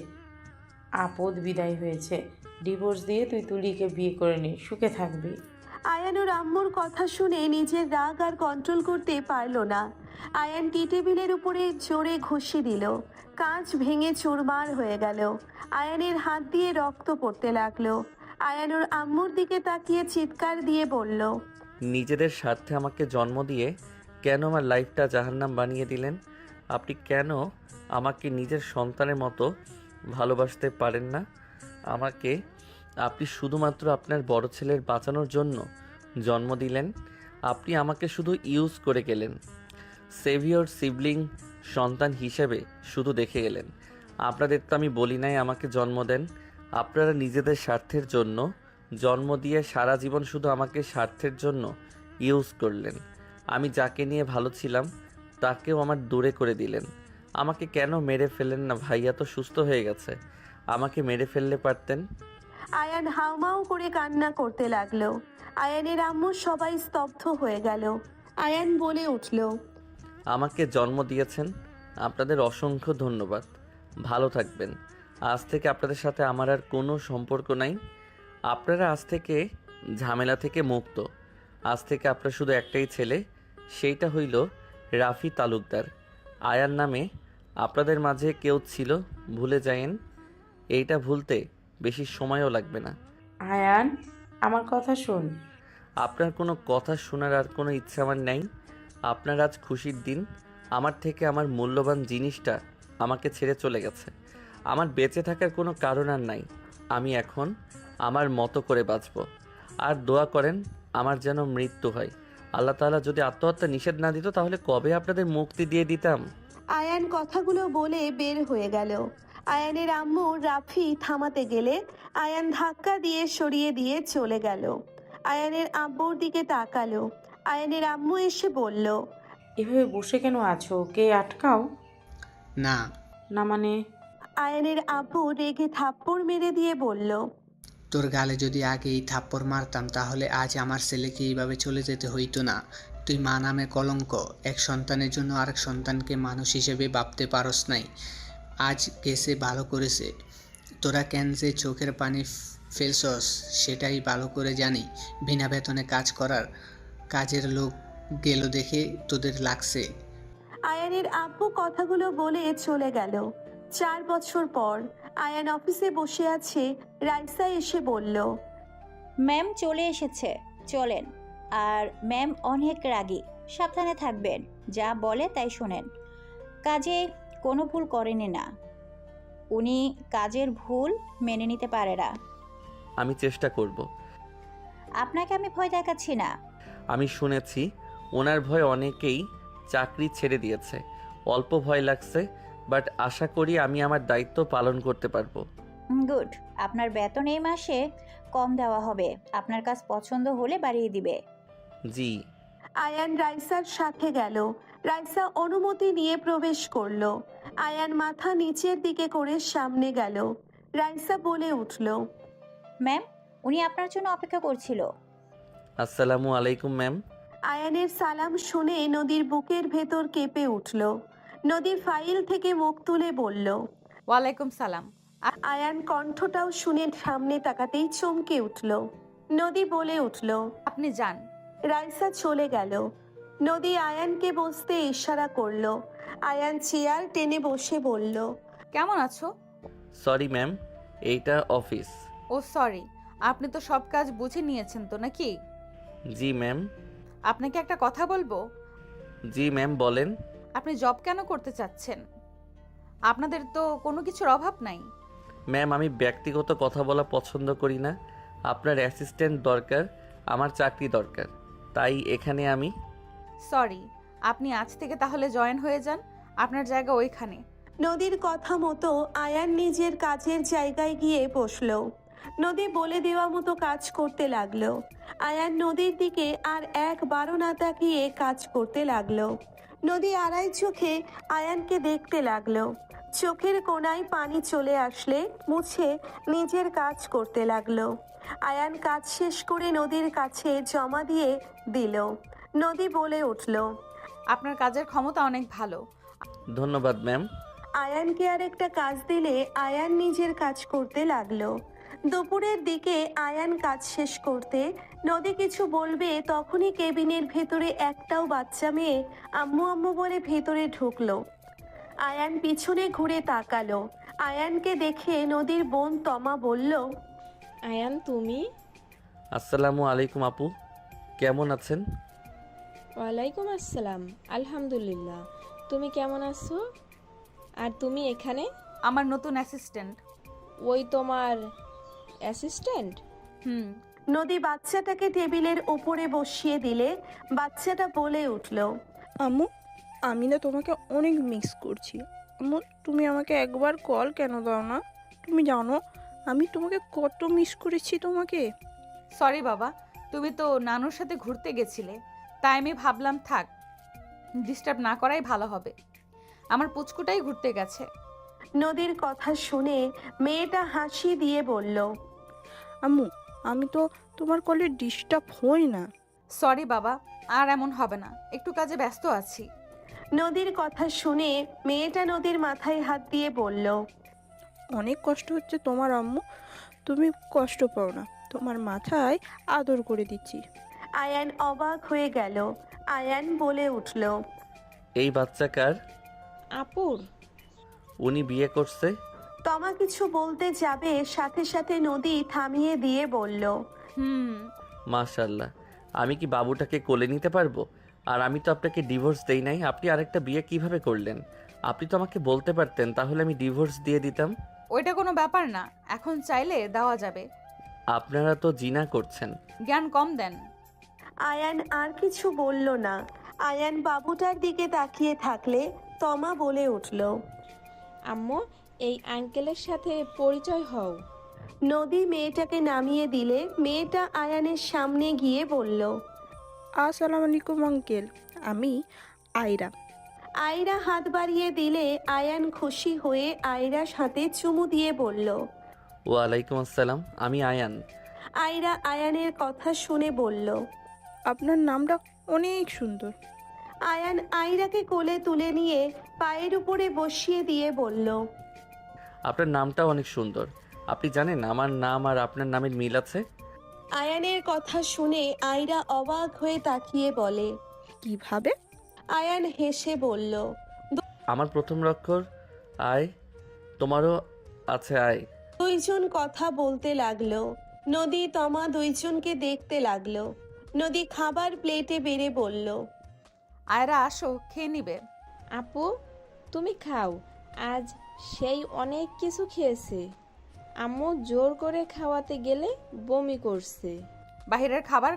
আপদ বিদায় হয়েছে। ডিভোর্স দিয়ে তুই তুলিকে বিয়ে করে নে, সুখে থাকবি। আয়ানুর আম্মুর কথা শুনে নিজের রাগ আর কন্ট্রোল করতে পারল না। আয়ান টি টেবিলের উপরে জোরে ঘষে দিল। কাঁচ ভেঙে চুরমার হয়ে গেল। আয়ানের হাত দিয়ে রক্ত পড়তে লাগলো। আয়ানুর আম্মুর দিকে তাকিয়ে চিৎকার দিয়ে বলল, নিজেদের স্বার্থে আমাকে জন্ম দিয়ে কেন আমার লাইফটা জাহান্নাম বানিয়ে দিলেন? আপনি কেন আমাকে নিজের সন্তানের মতো ভালোবাসতে পারেন না? আমাকে আপনি শুধুমাত্র আপনার বড় ছেলের বাঁচানোর জন্য জন্ম দিলেন। আপনি আমাকে শুধু ইউজ করে গেলেন, সেভিয়র সিবলিং সন্তান হিসেবে শুধু দেখে গেলেন। আপনাদের তো আমি বলি নাই আমাকে জন্ম দেন। আপনারা নিজেদের স্বার্থের জন্য জন্ম দিয়ে সারা জীবন শুধু আমাকে স্বার্থের জন্য ইউজ করলেন। আমি যাকে নিয়ে ভালো ছিলাম তাকেও আমার দূরে করে দিলেন। আমাকে কেন মেরে ফেলেন না? ভাইয়া তো সুস্থ হয়ে গেছে, আমাকে মেরে ফেললে পারতেন। আয়ান হাউমাউ করে কান্না করতে লাগলো। আয়ানের আম্মু সবাই স্তব্ধ হয়ে গেল। আয়ান বলে উঠল, আমাকে জন্ম দিয়েছেন, আপনাদের অসংখ্য ধন্যবাদ। ভালো থাকবেন। আজ থেকে আপনাদের সাথে আমার আর কোনো সম্পর্ক নাই। আপনারা আজ থেকে ঝামেলা থেকে মুক্ত। আজ থেকে আপনার শুধু একটাই ছেলে, সেইটা হইল রাফি তালুকদার। আয়ার নামে আপনাদের মাঝে কেউ ছিল, ভুলে যায়েন। এইটা ভুলতে বেশি সময়ও লাগবে না। আয়ান, আমার কথা শোন। আপনার কোনো কথা শোনার আর কোনো ইচ্ছা আমার নেই। আপনার আজ খুশির দিন। আমার থেকে আমার মূল্যবান জিনিসটা আমাকে ছেড়ে চলে গেছে। আমার বেঁচে থাকার কোনো কারণ আর নাই। আমি এখন আমার মতো করে বাঁচব। আর দোয়া করেন আমার যেন মৃত্যু হয়। আল্লাহ তাআলা যদি আত্মহত্যা নিষেধ না দিত তাহলে কবে আপনাদের মুক্তি দিয়ে দিতাম। আয়ান কথাগুলো বলে বের হয়ে গেল। আয়ানের আম্মু রাফি থামাতে গেলে আয়ান ধাক্কা দিয়ে সরিয়ে দিয়ে চলে গেল। আয়ানের আব্বুর দিকে তাকালো। আয়ানের আম্মু এসে বলল, এভাবে বসে কেন আছো? কে আটকাও না, না মানে? আয়ানের আব্বু রেগে থাপ্পড় মেরে দিয়ে বলল, তোর গালে যদি আগে এই থাপ্পড় মারতাম তাহলে আজ আমার ছেলেকে এইভাবে চলে যেতে হইতো না। তুই মা নামে কলঙ্ক। এক সন্তানের জন্য আরেক সন্তানকে মানুষ হিসেবে ভাবতে পারস নাই। আজ গেছে ভালো করেছে, তোরা কেন যে চোখের পানি ফেলছস সেটাই ভালো করে জানি। বিনা বেতনে কাজ করার কাজের লোক গেল দেখে তোদের লাগছে। আয়ানের আব্বু কথাগুলো বলে চলে গেল। 4 বছর পর আয়ান অফিসে বসে আছে। রাইসা এসে বলল, ম্যাম চলে এসেছে, চলেন। আর ম্যাম অনেক রাগী, সাবধানে থাকবেন, যা বলে তাই শোনেন। কাজে কোনো ভুল করেনি না, উনি কাজের ভুল মেনে নিতে পারে না। আমি চেষ্টা করব। আপনাকে আমি ভয় দেখাচ্ছি না। আমি শুনেছি ওনার ভয় অনেকেই চাকরি ছেড়ে দিয়েছে। অল্প ভয় লাগছে, বাট আশা করি আমি আমার দায়িত্ব পালন করতে পারবো। গুড, আপনার বেতন এই মাসে কম দেওয়া হবে, আপনার কাজ পছন্দ হলে বাড়িয়ে দিবে। জি। আয়ান রাইসার সাথে গেল। রাইসা অনুমতি নিয়ে প্রবেশ করলো। আয়ান মাথা নিচের দিকে করে সামনে গেল। রাইসা বলে উঠল, ম্যাম উনি আপনার জন্য অপেক্ষা করছিল। আসসালামু আলাইকুম ম্যাম। আয়ানের সালাম শুনে নদীর বুকের ভেতর কেঁপে উঠল। নদী ফাইল থেকে মুখ তুলে বলল, ওয়ালাইকুম সালাম। আয়ান কণ্ঠটাও শুনে সামনে তাকাতেই চমকে উঠল। নদী বলে উঠল, আপনি যান। রাইসা চলে গেল। নদী আয়ানকে বসতে ইশারা করলো। আয়ান চেয়ার টেনে বসে বলল, কেমন আছো? সরি ম্যাম, এইটা অফিস। ও সরি, আপনি তো সব কাজ বুঝে নিয়েছেন তো নাকি? জি ম্যাম। আপনাকে একটা কথা বলবো। জি ম্যাম বলেন। আপনি জব কেন করতে চাচ্ছেন? আপনাদের তো কোনো কিছুর অভাব নাই। ম্যাম আমি ব্যক্তিগত কথা বলা পছন্দ করি না। আপনার অ্যাসিস্ট্যান্ট দরকার, আমার চাকরি দরকার, তাই এখানে আমি। সরি, আপনি আজ থেকে তাহলে জয়েন হয়ে যান, আপনার জায়গা ওইখানে। নদীর কথা মতো আয়ান নিজের কাজের জায়গায় গিয়ে বসলো। নদী বলে দেওয়া মতো কাজ করতে লাগলো। আয়ান নদীর দিকে আর একবারও না তাকিয়ে কাজ করতে লাগলো। নদী আড়াই চোখে আয়ানকে দেখতে লাগলো। চোখের কোণায় পানি চলে আসলে মুছে নিজের কাজ করতে লাগলো। আয়ান কাজ শেষ করে নদীর কাছে জমা দিয়ে দিল। নদী বলে উঠল, আপনার কাজের ক্ষমতা অনেক ভালো। ধন্যবাদ ম্যাম। আয়ানকে আর একটা কাজ দিলে আয়ান নিজের কাজ করতে লাগলো। দুপুরের দিকে আয়ান কাজ শেষ করতে নদী কিছু বলবে তখনই কেবিনের ভেতরে একটাও বাচ্চা মেয়ে আম্মু আম্মু বলে ভেতরে ঢুকলো। আয়ান পিছনে ঘুরে তাকালো। আয়ানকে দেখে নদীর বোন তমা বলল, আয়ান তুমি? আসসালামু আলাইকুম আপু, কেমন আছেন? ওয়ালাইকুম আসসালাম, আলহামদুলিল্লাহ। তুমি কেমন আছো? আর তুমি এখানে? আমার নতুন অ্যাসিস্ট্যান্ট। ওই তোমার অ্যাসিস্ট্যান্ট? হুম। নদী বাচ্চাটাকে টেবিলের উপরে বসিয়ে দিলে বাচ্চাটা বলে উঠল, আম্মু আমি না তোমাকে অনেক মিস করছি। আম্মু তুমি আমাকে একবার কল কেন দাও না? তুমি জানো আমি তোমাকে কত মিস করেছি তোমাকে। সরি বাবা, তুমি তো নানুর সাথে ঘুরতে গেছিলে, তাই আমি ভাবলাম থাক, ডিস্টার্ব না করাই ভালো হবে। আমার পুচকুটাই ঘুরতে গেছে। নদীর কথা শুনে মেয়েটা হাসি দিয়ে বলল, আম্মু আমি তো তোমার কলে ডিস্টার্ব হই না। সরি বাবা, আর এমন হবে না, একটু কাজে ব্যস্ত আছি। নদীর কথা শুনে মেয়েটা নদীর মাথায় হাত দিয়ে বলল, অনেক কষ্ট হচ্ছে তোমার আম্মু, তুমি কষ্ট পাও না, তোমার মাথায় আদর করে দিচ্ছি। আয়ান অবাক হয়ে গেল। আয়ান বলে উঠল, এই বাচ্চা কার? আপুর। উনি বিয়ে করছে? তমা কিছু বলতে যাবে সাথে সাথে নদী থামিয়ে দিয়ে বলল, মাশাআল্লাহ, আমি কি বাবুটাকে কোলে নিতে পারবো? আর আমি তো আপনাকে ডিভোর্স দেই নাই, আপনি আরেকটা বিয়ে কিভাবে করলেন? আপনি তো আমাকে বলতে পারতেন, তাহলে আমি ডিভোর্স দিয়ে দিতাম। ওইটা কোনো ব্যাপার না, এখন চাইলে দেওয়া যাবে। আপনারা তো জিনা করছেন। জ্ঞান কম দেন। আয়ান আর কিছু বলল না। আয়ান বাবুটার দিকে তাকিয়ে থাকলে তমা বলে উঠল, আম্মু এই আঙ্কেলের সাথে পরিচয় হও। নদী মেয়েটাকে নামিয়ে দিলে মেয়েটা আয়ানের সামনে গিয়ে বলল, আসসালামু আলাইকুম আঙ্কেল, আমি আয়রা। আয়রা হাত বাড়িয়ে দিলে আয়ান খুশি হয়ে আয়রার হাতে চুমু দিয়ে বলল, ওয়ালাইকুম আসসালাম, আমি আয়ান। আয়রা আয়ানের কথা শুনে বলল, আপনার নামটা অনেক সুন্দর। আয়ান আয়রাকে কোলে তুলে নিয়ে পায়ের উপরে বসিয়ে দিয়ে বলল, আপনার নামটাও অনেক সুন্দর। আপনি জানেন আমার নাম আর আপনার নামের মিল আছে? আয়ানের কথা শুনে আয়রা অবাক হয়ে তাকিয়ে বলে। কিভাবে? আয়ান হেসে বলল। আমার প্রথম অক্ষর আয়, তোমারও আছে আয়। দুইজন কথা বলতে লাগলো। নদী তমা দুইজনকে দেখতে লাগলো। নদী খাবার প্লেটে বেড়ে বলল। আয়রা আসো, খেয়ে নিবে। আপু তুমি খাও, আজ সেই অনেক কিছু খেয়েছে। আম্মু জোর করে খাওয়াতে গেলে বমি করছে। বাহিরের খাবার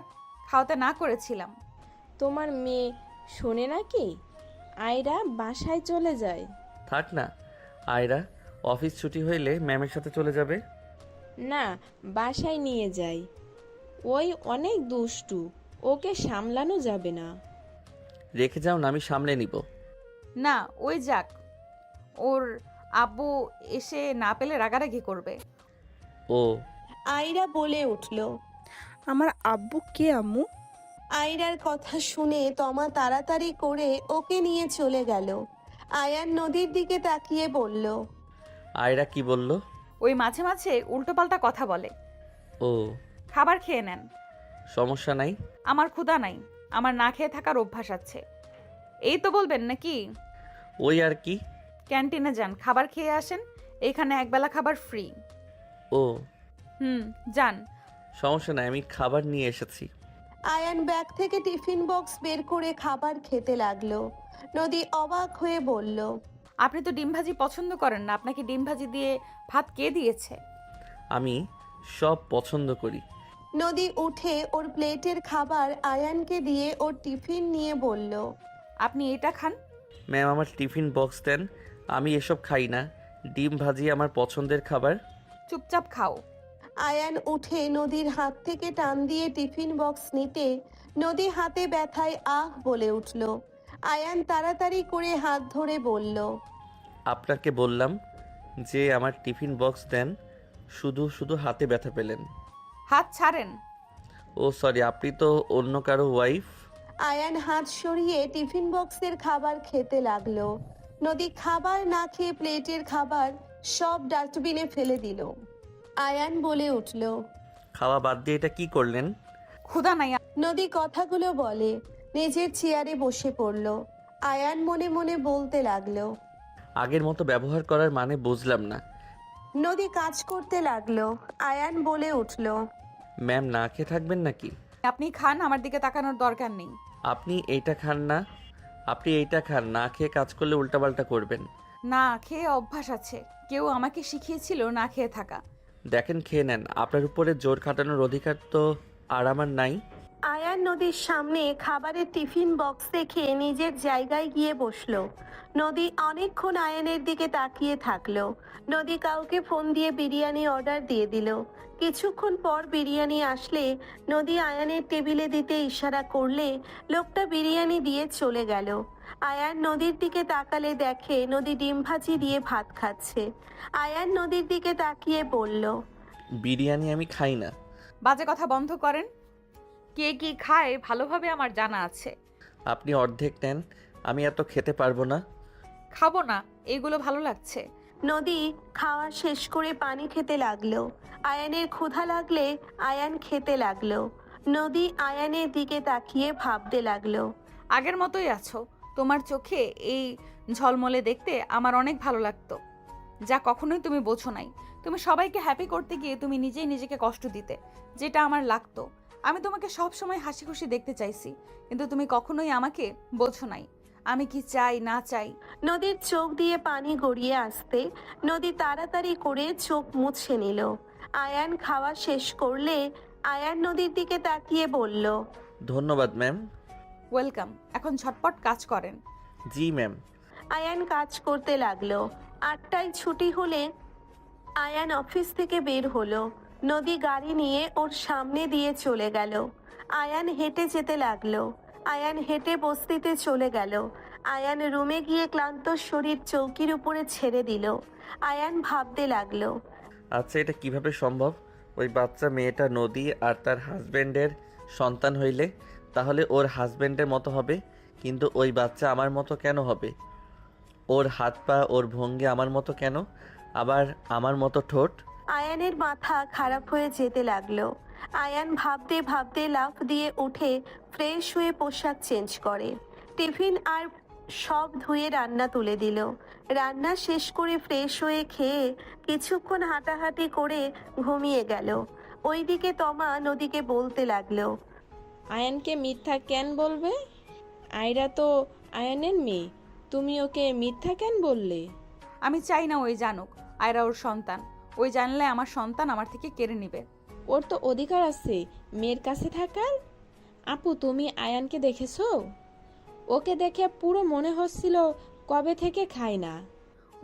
খাওয়াতে না করেছিলাম। তোমার মেয়ে শোনে নাকি? আয়রা বাসায় চলে যায়। থাক না, আয়রা অফিস ছুটি হইলে ম্যামের সাথে চলে যাবে। না, বাসায় নিয়ে যাই। ওই অনেক দুষ্টু, ওকে সামলানো যাবে না। রেখে যাও না, আমি সামলে নিব। না, ওই যাক, ওর আব্বু এসে না পেলে রাগারাগি করবে। ও আয়রা বলে উঠল। আমার আব্বু কে আম্মু? আয়রার কথা শুনে তমা তাড়াতাড়ি করে ওকে নিয়ে চলে গেল। আয়ান নদীর দিকে তাকিয়ে বলল। আয়রা কি বলল? ওই মাঝে মাঝে উল্টোপাল্টা কথা বলে। ও খাবার খেয়ে নেন। সমস্যা নাই। আমার ক্ষুধা নাই, আমার না খেয়ে থাকার অভ্যাস আছে। এই তো বলবেন নাকি? ওই আর কি। ক্যান্টিনে যান, খাবার খেয়ে আসেন, এখানে একবেলা খাবার ফ্রি। ও যান। সমস্যা নাই, আমি খাবার নিয়ে এসেছি। আয়ান ব্যাগ থেকে টিফিন বক্স বের করে খাবার খেতে লাগলো। নদী অবাক হয়ে বলল। আপনি তো ডিম ভাজি পছন্দ করেন না, আপনাকে ডিম ভাজি দিয়ে ভাত কে দিয়েছে? আমি সব পছন্দ করি। নদী উঠে ওর প্লেটের খাবার আয়ানকে দিয়ে ওর টিফিন নিয়ে বলল। আপনি এটা খান। ম্যাম আমার টিফিন বক্স দেন, আমি এসব খাই না। ডিম ভাজি আমার পছন্দের খাবার। চুপচাপ খাও। আয়ান উঠে নদীর হাত থেকে টান দিয়ে টিফিন বক্স নিতে নদী হাতে ব্যথায় আহ বলে উঠল। আয়ান তাড়াতাড়ি করে হাত ধরে বলল। আপনাকে বললাম যে আমার টিফিন বক্স দেন, শুধু শুধু হাতে ব্যথা পেলেন। হাত ছাড়েন। ও সরি, আপনি তো অন্য কারো ওয়াইফ। আয়ান হাত সরিয়ে টিফিন বক্সের খাবার খেতে লাগলো। নদী খাবার না খেয়ে প্লেটের খাবার সব ডাস্টবিনে ফেলে দিল। আয়ান বলে উঠল। খাওয়া বাদ দিয়ে এটা কি করলেন? ক্ষুধা নাই। নদী কথাগুলো বলে নিজের চেয়ারে বসে পড়ল। আয়ান মনে মনে বলতে লাগলো। আগের মতো ব্যবহার করার মানে বুঝলাম না। নদী কাজ করতে লাগলো। আয়ান বলে উঠল। ম্যাম না খেয়ে থাকবেন নাকি? আপনি খান, আমার দিকে তাকানোর দরকার নেই। আপনি এইটা খান না, আপনি এইটা খান। না খেয়ে কাজ করলে উল্টাপাল্টা করবেন। না খেয়ে অভ্যাস আছে, কেউ আমাকে শিখিয়েছিল না খেয়ে থাকা। দেখেন খেয়ে নেন, আপনার উপরে জোর খাটানোর অধিকার তো আর আমার নাই। আয়ান নদীর সামনে খাবারের টিফিন বক্স দেখে নিজের জায়গায় গিয়ে বসলো। নদী অনেকক্ষণ আয়ানের দিকে তাকিয়ে থাকলো। নদী কাউকে ফোন দিয়ে বিরিয়ানি অর্ডার দিয়ে দিল। কিছুক্ষণ পর বিরিয়ানি আসলে নদী আয়ানের টেবিলে দিতে ইশারা করলে লোকটা বিরিয়ানি দিয়ে চলে গেল। আয়ান নদীর দিকে তাকালে দেখে নদী ডিম ভাজি দিয়ে ভাত খাচ্ছে। আয়ান নদীর দিকে তাকিয়ে বলল। বিরিয়ানি আমি খাই না। বাজে কথা বন্ধ করেন। কে কি খায় ভালোভাবে আমার জানা আছে। আপনি অর্ধেক নেন, আমি এত খেতে পারবো না। খাবো না, এগুলো ভালো লাগছে। নদী খাওয়া শেষ করে পানি খেতে লাগলো। আয়ানের ক্ষুধা লাগলে আয়ান খেতে লাগলো। নদী আয়ানের দিকে তাকিয়ে ভাবতে লাগলো। আগের মতোই আছো, তোমার চোখে এই ঝলমলে দেখতে আমার অনেক ভালো লাগতো, যা কখনোই তুমি বোঝো নাই। তুমি সবাইকে হ্যাপি করতে গিয়ে তুমি নিজেই নিজেকে কষ্ট দিতে, যেটা আমার লাগতো। আমি তোমাকে সব সময় হাসি খুশি দেখতে চাইছি, কিন্তু তুমি কখনোই আমাকে বোঝো নাই আমি কি চাই না চাই। নদীর চোখ দিয়ে পানি গড়িয়ে আসতে নদী তাড়াতাড়ি করে চোখ মুছে নিল। আয়ান খাওয়া শেষ করলে আয়ান নদীর দিকে তাকিয়ে বলল। ধন্যবাদ ম্যাম। ওয়েলকাম, এখন ঝটপট কাজ করেন। জি ম্যাম। আয়ান কাজ করতে লাগলো। 8টায় ছুটি হলে আয়ান অফিস থেকে বের হলো। নদী গাড়ি নিয়ে ওর সামনে দিয়ে চলে গেল। আয়ান হেঁটে যেতে লাগলো। আয়ান হেঁটে বস্তিতে চলে গেল। আয়ান রুমে গিয়ে ক্লান্ত শরীর চৌকির উপরে ছেড়ে দিল। আয়ান ভাবতে লাগলো। আচ্ছা এটা কিভাবে সম্ভব? ওই বাচ্চা মেয়েটা নদী আর তার হাজব্যান্ডের সন্তান হইলে তাহলে ওর হাজব্যান্ডের মতো হবে, কিন্তু ওই বাচ্চা আমার মতো কেন হবে? ওর হাত পা ওর ভঙ্গি আমার মতো কেন, আবার আমার মতো ঠোঁট? আয়ানের মাথা খারাপ হয়ে যেতে লাগলো। আয়ান ভাবতে ভাবতে লাফ দিয়ে উঠে ফ্রেশ হয়ে পোশাক চেঞ্জ করে, টিফিন আর সব ধুয়ে রান্না তুলে দিল। রান্না শেষ করে ফ্রেশ হয়ে খেয়ে কিছুক্ষণ হাঁটাহাঁটি করে ঘুমিয়ে গেল। ওইদিকে তমা নদীকে বলতে লাগলো, আয়ানকে মিথ্যা কেন বলবে? আয়রা তো আয়ানের মেয়ে, তুমি ওকে মিথ্যা কেন বললে? আমি চাই না ওই জানুক আয়রা ওর সন্তান। ওই জানলে আমার সন্তান আমার থেকে কেড়ে নিবে। ওর তো অধিকার আছে মেয়ের কাছে থাকার। আপু, তুমি আয়ানকে দেখেছো? ওকে দেখে পুরো মনে হচ্ছিল কবে থেকে খায় না।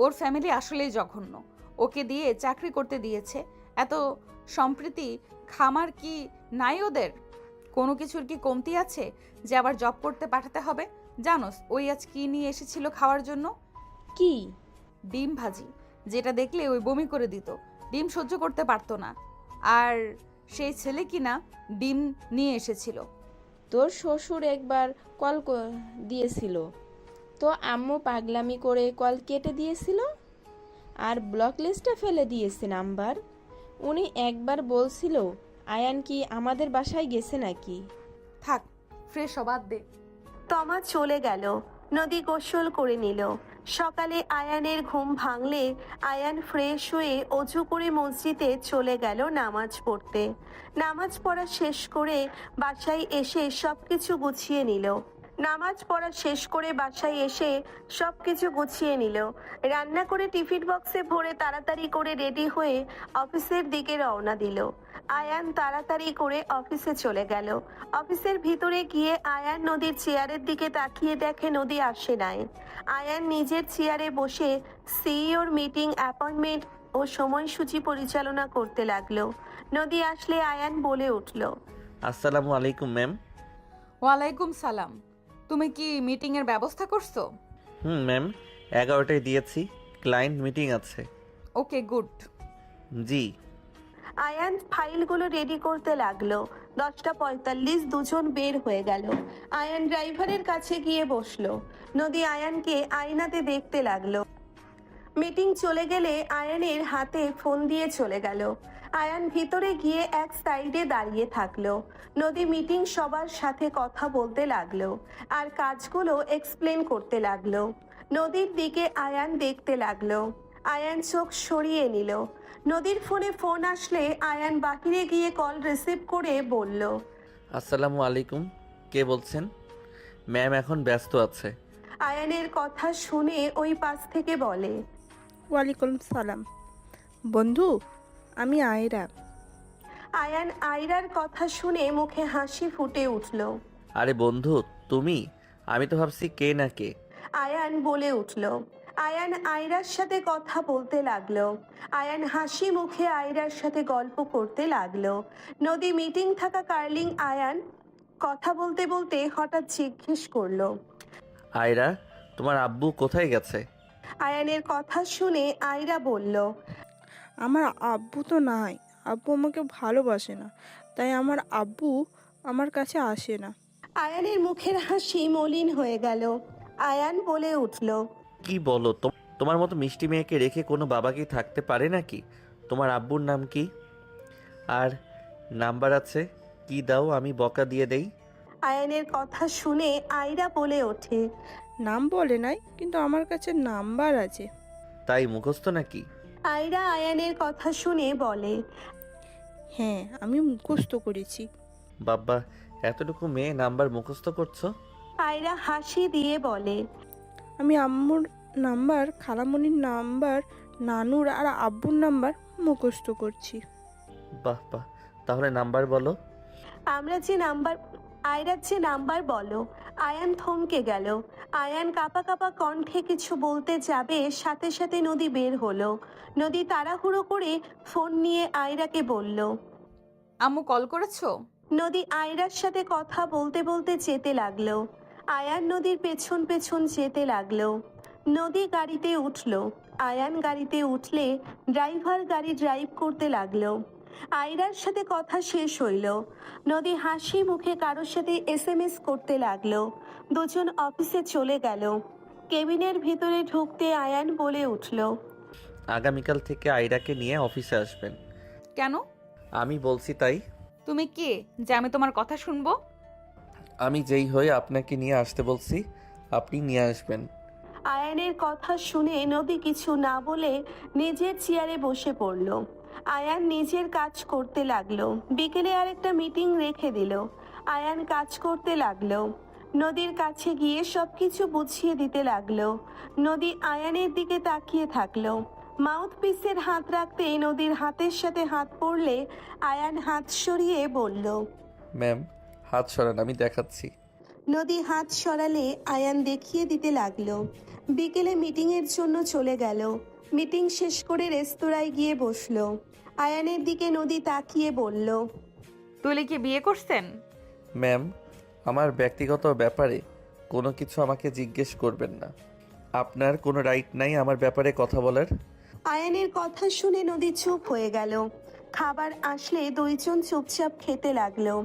ওর ফ্যামিলি আসলেই জঘন্য। ওকে দিয়ে চাকরি করতে দিয়েছে, এত সম্প্রীতি খামার কি নাই ওদের? কোনো কিছুর কি কমতি আছে যে আবার জব করতে পাঠাতে হবে? জানোস ওই আজ কি নিয়ে এসেছিল খাওয়ার জন্য? কি? ডিম ভাজি, যেটা দেখলে ওই বমি করে দিত। ডিম সহ্য করতে পারতো না। আর সেই ছেলে কিনা ডিম নিয়ে এসেছিল। তোর শ্বশুর একবার কল দিয়েছিল তো আম্মু পাগলামি করে কল কেটে দিয়েছিল আর ব্লক লিস্টে ফেলে দিয়েছে নাম্বার। উনি একবার বলছিল আয়ান কি আমাদের বাসায় গেছে নাকি। থাক, ফ্রেশ হবাদ দে। তমা চলে গেল। নদী গোসল করে নিল। সকালে আয়ানের ঘুম ভাঙলে আয়ান ফ্রেশ হয়ে অজু করে মসজিদে চলে গেল নামাজ পড়তে। নামাজ পড়া শেষ করে বাসায় এসে সবকিছু গুছিয়ে নিল। রান্না করে টিফিন বক্সে ভরে তাড়াতাড়ি করে রেডি হয়ে অফিসের দিকে রওনা দিল। আয়ান তাড়াতাড়ি করে অফিসে চলে গেল। অফিসের ভিতরে গিয়ে আয়ান নদীর চেয়ারের দিকে তাকিয়ে দেখে নদী আসে নাই। আয়ান নিজের চেয়ারে বসে সিইওর মিটিং, অ্যাপয়েন্টমেন্ট ও সময়সূচি পরিচালনা করতে লাগলো। নদী আসলে আয়ান বলে উঠল, আসসালামু আলাইকুম ম্যাম। ওয়ালাইকুম সালাম। তুমি কি মিটিংয়ের ব্যবস্থা করছো? ম্যাম, 11টায় দিয়েছি, ক্লায়েন্ট মিটিং আছে। ওকে, গুড। জি। আয়ান ফাইলগুলো রেডি করতে লাগলো। 10:45 দুজন বের হয়ে গেল। আয়ান ড্রাইভারের কাছে গিয়ে বসলো। নদী আয়ানকে আয়নাতে দেখতে লাগলো। মিটিং চলে গেলে আয়ানের হাতে ফোন দিয়ে চলে গেল। আয়ান ভিতরে গিয়ে এক সাইডে দাঁড়িয়ে থাকলো। নদী মিটিং সবার সাথে কথা বলতে লাগলো আর কাজগুলো এক্সপ্লেন করতে লাগলো। নদীর দিকে আয়ান দেখতে লাগলো। আয়ান চোখ সরিয়ে নিল। নদীর ফোনে ফোন আসলে আয়ান বাহিরে গিয়ে কল রিসিভ করে বলল, আসসালামু আলাইকুম, কে বলছেন? ম্যাম এখন ব্যস্ত আছে। আয়ানের কথা শুনে ওই পাশ থেকে বলে, ওয়ালাইকুম সালাম বন্ধু, আমি আয়রা। আয়ান আয়রার কথা শুনে মুখে হাসি ফুটে উঠল। আরে বন্ধু, তুমি? আমি তো ভাবছি কে না কে। আয়ান বলে উঠল। আয়ান আয়রার সাথে কথা বলতে লাগলো। আয়ান হাসি মুখে আয়রার সাথে গল্প করতে লাগলো। নদী মিটিং থাকা কার্লিং আয়ান কথা বলতে বলতে হঠাৎ জিজ্ঞেস করলো, আয়রা, তোমার আব্বু কোথায় গেছে? আয়ানের কথা শুনে আয়রা বলল, আমার আব্বু তো নাই, আব্বু আমাকে ভালোবাসে না, তাই আমার আব্বু আমার কাছে আসে না। আয়ানের মুখের হাসি মলিন হয়ে গেল। আয়ান বলে উঠল, কি বলো? তোমার মতো মিষ্টি মেয়েকে রেখে কোনো বাবা কি থাকতে পারে নাকি? তোমার আব্বুর নাম কি? আর নাম্বার আছে কি? দাও, আমি বকা দিয়ে দেই। আয়ানের কথা শুনে আয়রা বলে ওঠে, নাম বলে নাই, কিন্তু আমার কাছে নাম্বার আছে। তাই মুখস্থ নাকি? আয়রা আয়ানের কথা শুনে বলে, হ্যাঁ, আমি মুখস্থ করেছি। বাবা, এতটুকু মেয়ে নাম্বার মুখস্থ করছো? আয়রা হাসি দিয়ে বলে, আমি আম্মুর নাম্বার, খালামণির নাম্বার, নানুর আর আব্বুর নাম্বার মুখস্থ করছি। বাহ বাহ, তাহলে নাম্বার বলো। আয়রার যে নাম্বার বলো। আয়ান থমকে গেল। আয়ান কাঁপা কাঁপা কণ্ঠে কিছু বলতে যাবে, সাথে সাথে নদী বের হলো। নদী তাড়াহুড়ো করে ফোন নিয়ে আয়রাকে বলল, আম্মু কল করেছো? নদী আয়রার সাথে কথা বলতে বলতে যেতে লাগলো। আয়ান নদীর পেছন পেছন যেতে লাগলো। নদী গাড়িতে উঠলো। আয়ান গাড়িতে উঠলে ড্রাইভার গাড়ি ড্রাইভ করতে লাগলো। আয়রার সাথে কথা শেষ হইল। নদী হাসি মুখে কারোর সাথে SMS করতে লাগলো। দুজন অফিসে চলে গেল। কেবিনের ভিতরে ঢুকতে আয়ান বলে উঠল, আগামীকাল থেকে আয়রাকে নিয়ে অফিসে আসবেন। কেন? আমি বলছি তাই। তুমি কে যে আমি তোমার কথা শুনবো? আমি যেই হয়ে আপনাকে নিয়ে আসতে বলছি, আপনি নিয়ে আসবেন। আয়ানের কথা শুনে নদী কিছু না বলে নিজের চেয়ারে বসে পড়ল। আয়ান নিজের কাজ করতে লাগলো। বিকেলে আরেকটা মিটিং রেখে দিল। আয়ান কাজ করতে লাগলো। নদীর কাছে গিয়ে সবকিছু বুঝিয়ে দিতে লাগলো। নদী আয়ানের দিকে তাকিয়ে থাকলো। মাউথপিসের হাত রাখতেই নদীর হাতের সাথে হাত পড়লে আয়ান হাত সরিয়ে বলল, ম্যাম হাত সরান, আমি দেখাচ্ছি। নদী হাত সরালে আয়ান দেখিয়ে দিতে লাগলো। বিকেলে মিটিংয়ের জন্য চলে গেল। মিটিং শেষ করে রেস্তোরাঁয় গিয়ে বসলো। আয়ানের দিকে নদী তাকিয়ে বলল, তুলে কি বিয়ে করছেন? ম্যাম আমার ব্যক্তিগত ব্যাপারে কোনো কিছু আমাকে জিজ্ঞেস করবেন না। আপনার কোনো রাইট নাই আমার ব্যাপারে কথা বলার। আয়ানের কথা শুনে নদী চুপ হয়ে গেল। খাবার আসলে দুইজন চুপচাপ খেতে লাগলো।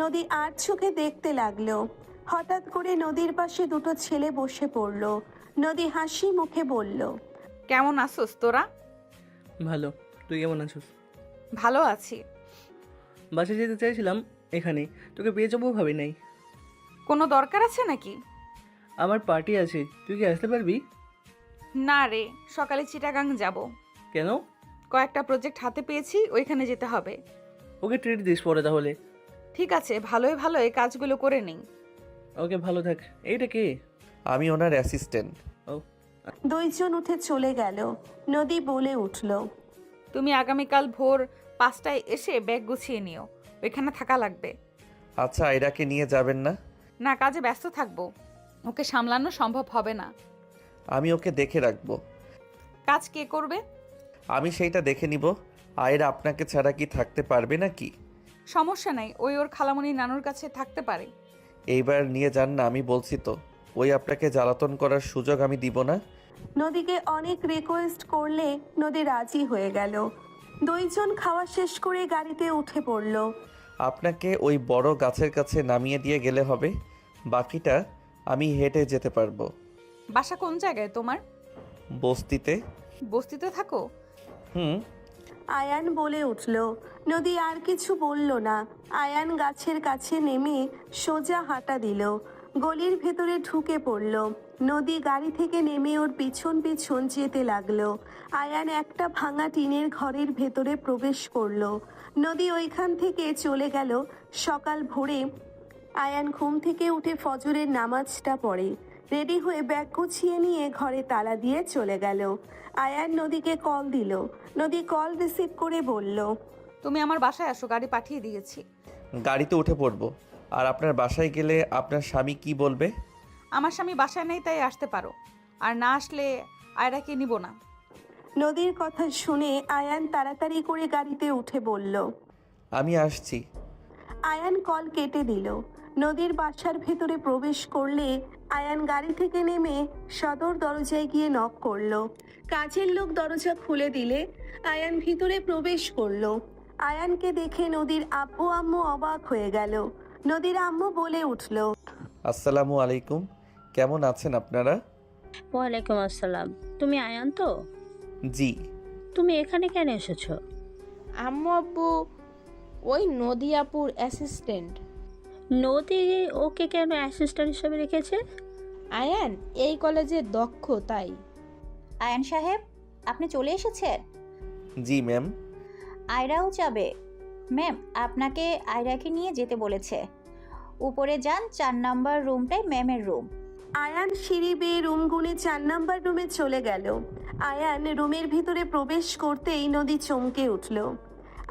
নদী আর চোখে দেখতে লাগলো। হঠাৎ করে নদীর পাশে দুটো ছেলে বসে পড়ল। নদী হাসি মুখে বলল, কেমন আছোস তোরা? ভালো, তুই কেমন আছিস? ভালো আছি। বাসে যেতে চাইছিলাম, এখানে তোকে পেয়ে যাবো ভাবি নাই। কোনো দরকার আছে নাকি? আমার পার্টি আছে, তুই কি আসতে পারবি? না রে, সকালে চিটাগাং যাব। কেন? কয়েকটা প্রজেক্ট হাতে পেয়েছি, ওইখানে যেতে হবে। ওকে ট্রিট দিস পরে তাহলে। ঠিক আছে, ভালোই ভালোই কাজগুলো করে নিই। ওকে, ভালো থাক। এইটা কে? আমি ওনার অ্যাসিস্ট্যান্ট। ও, দুইজন উঠে চলে গেল। নদী বলে উঠল, তুমি আগামীকাল ভোর 5টায় এসে ব্যাগ গুছিয়ে নিও, ওইখানে থাকা লাগবে। আচ্ছা আয়রাকে নিয়ে যাবেন না? না, কাজে ব্যস্ত থাকবো, ওকে সামলানো সম্ভব হবে না। আমি ওকে দেখে রাখবো। কাজ কে করবে? আমি সেইটা দেখে নিব। আয়রা আপনাকে ছাড়া কি থাকতে পারবে নাকি? সমস্যা নাই, ওই ওর খালামণি নানুর কাছে থাকতে পারে। এইবার নিয়ে যান না, আমি বলছি তো। ওই আপনাকে জ্বালাতন করার সুযোগ আমি দিব না। নদীকে অনেক রিকোয়েস্ট করলে নদী রাজি হয়ে গেল। দুইজন খাওয়া শেষ করে গাড়িতে উঠে পড়ল। আপনাকে ওই বড় গাছের কাছে নামিয়ে দিয়ে গেলে হবে, বাকিটা আমি হেঁটে যেতে পারবো। বাসা কোন জায়গায় তোমার? বস্তিতে। বস্তিতে থাকো? হুম। আয়ান বলে উঠল। নদী আর কিছু বলল না। আয়ান গাছের কাছে নেমে সোজা হাঁটা দিল। গলির ভেতরে ঢুকে পড়ল। নদী গাড়ি থেকে নেমে ওর পিছন পিছন যেতে লাগলো। আয়ান একটা ভাঙা টিনের ঘরের ভেতরে প্রবেশ করলো। নদী ওইখান থেকে চলে গেল। সকাল ভোরে আয়ান ঘুম থেকে উঠে ফজরের নামাজটা পড়ে। রেডি হয়ে ব্যাগ গুছিয়ে নিয়ে ঘরে তালা দিয়ে চলে গেল। আয়ান নদীকে কল দিল। নদী কল রিসিভ করে বলল, তুমি আমার বাসায় আসো, গাড়ি পাঠিয়ে দিয়েছি। গাড়িতে উঠে পড়বো। আর আপনার বাসায় গেলে আপনার স্বামী কি বলবে? আমার স্বামী বাসায় নেই, তাই আসতে পারো, আর না আসলে আয়রাকে নিব না। নদীর কথা শুনে আয়ান তাড়াতাড়ি করে গাড়িতে উঠে বলল, আমি আসছি। আয়ান কল কেটে দিল। নদীর বাসার ভেতরে প্রবেশ করলে আয়ান গাড়ি থেকে নেমে সদর দরজায় গিয়ে নক করলো। কাজের লোক দরজা খুলে দিলে আয়ান ভিতরে প্রবেশ করলো। আয়ানকে দেখে নদীর আব্বু আম্মু অবাক হয়ে গেল। নদীর আম্মু বলে উঠল, আসসালামু আলাইকুম, কেমন আছেন আপনারা? ওয়ালাইকুম আসসালাম। তুমি আয়ান তো? জি। তুমি এখানে কেন এসেছো? আম্মু আব্বু ওই নদী আপুর অ্যাসিস্ট্যান্ট। নদী ওকে কেন অ্যাসিস্ট্যান্ট হিসেবে রেখেছে? আয়ান এই কলেজে দক্ষ তাই। আয়ান সাহেব, আপনি চলে এসেছেন? জি ম্যাম। আয়রাও যাবে? ম্যাম, আপনাকে আয়রাকে নিয়ে যেতে বলেছে। উপরে যান, 4 নম্বর রুমটাই ম্যামের রুম। আয়ান সিঁড়ি বেয়ে রুম গুনে 4 নম্বর রুমে চলে গেল। আয়ান রুমের ভিতরে প্রবেশ করতেই নদী চমকে উঠল।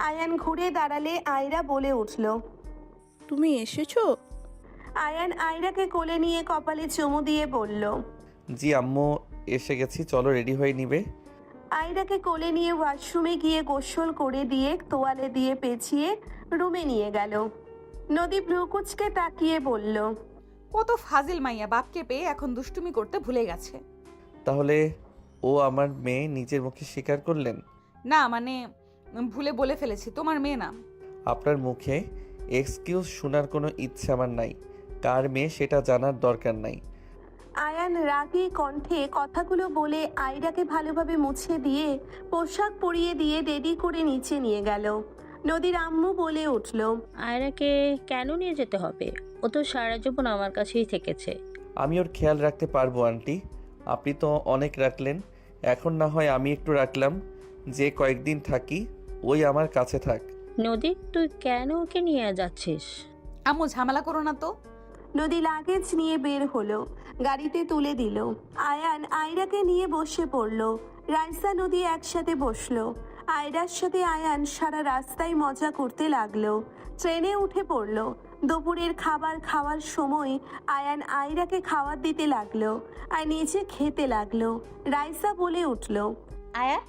আয়ান ঘুরে দাঁড়ালে আয়রা বলে উঠল, তুমি এসেছো? আয়ান আয়রাকে কোলে নিয়ে কপালে চুমু দিয়ে বলল, জি আম্মু এসে গেছি, চলো রেডি হয়ে নিবে। আয়রাকে কোলে নিয়ে ওয়াশরুমে গিয়ে গোসল করে দিয়ে তোয়ালে দিয়ে পেঁচিয়ে রুমে নিয়ে গেল। নদী ভ্রুকুচকে তাকিয়ে বলল, কত ফাজিল মাইয়া, বাপকে পেয়ে এখন দুষ্টুমি করতে ভুলে গেছে। তাহলে ও আমার মেয়ে নিজের মুখে স্বীকার করলেন? না মানে ভুলে বলে ফেলেছি, তোমার মেয়ে না। আপনার মুখে এক্সকিউজ শোনার কোনো ইচ্ছা আমার নাই। কার মেয়ে সেটা জানার দরকার নাই। আয়ান আয়ান রাগী কণ্ঠে কথাগুলো বলে আয়রাকে ভালোভাবে মুছে দিয়ে পোশাক পরিয়ে দিয়ে রেডি করে নিচে নিয়ে গেল। নদীর আম্মু বলে উঠল, আয়রাকে কেন নিয়ে যেতে হবে? ও তো সারা জীবন আমার কাছেই থেকেছে। আমি ওর খেয়াল রাখতে পারবো আন্টি। আপনি তো অনেক রাখলেন, এখন না হয় আমি একটু রাখলাম। যে কয়েকদিন থাকি ওই আমার কাছে থাক। নদী, তুই কেন ওকে নিয়ে যাচ্ছিস? আম্মু ঝামেলা করো না তো। নদী লাগেজ নিয়ে বের হলো, গাড়িতে তুলে দিল। আয়ান আয়রাকে নিয়ে বসে পড়ল। রাইসা নদী একসাথে বসলো। আয়রার সাথে আয়ান সারা রাস্তায় মজা করতে লাগলো। ট্রেনে উঠে পড়লো। দুপুরের খাবার খাওয়ার সময় আয়ান আয়রাকে খাবার দিতে লাগলো আর নিজে খেতে লাগলো। রাইসা বলে উঠল, আয়ান,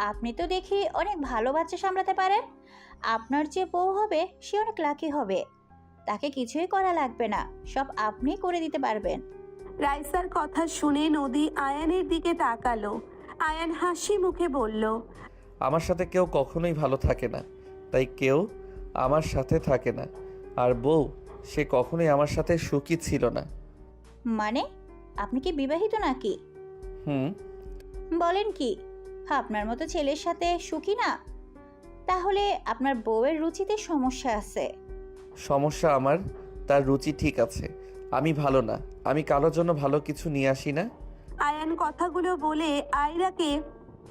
আপনি তো দেখি অনেক ভালো বাচ্চা সামলাতে পারেন। আপনার যে বউ হবে সে অনেক লাকি হবে। তাকে কিছুই করা লাগবে না, সব আপনি করে দিতে পারবেন। রাইসার কথা শুনে নদী আয়ানের দিকে তাকালো। আয়ান হাসি মুখে বলল, আমার সাথে কেউ কখনোই ভালো থাকে না, তাই কেউ আমার সাথে থাকে না। আর বউ, সে কখনোই আমার সাথে সুখী ছিল না। মানে আপনি কি বিবাহিত নাকি? হুম। বলেন কি, আপনার মতো ছেলের সাথে সুখী না? তাহলে আপনার বউয়ের রুচিতে সমস্যা আছে। সমস্যা আমার, তার রুচি ঠিক আছে। আমি ভালো না, আমি কারোর জন্য ভালো কিছু নিয়ে আসি না। আয়ান কথাগুলো বলে আয়রাকে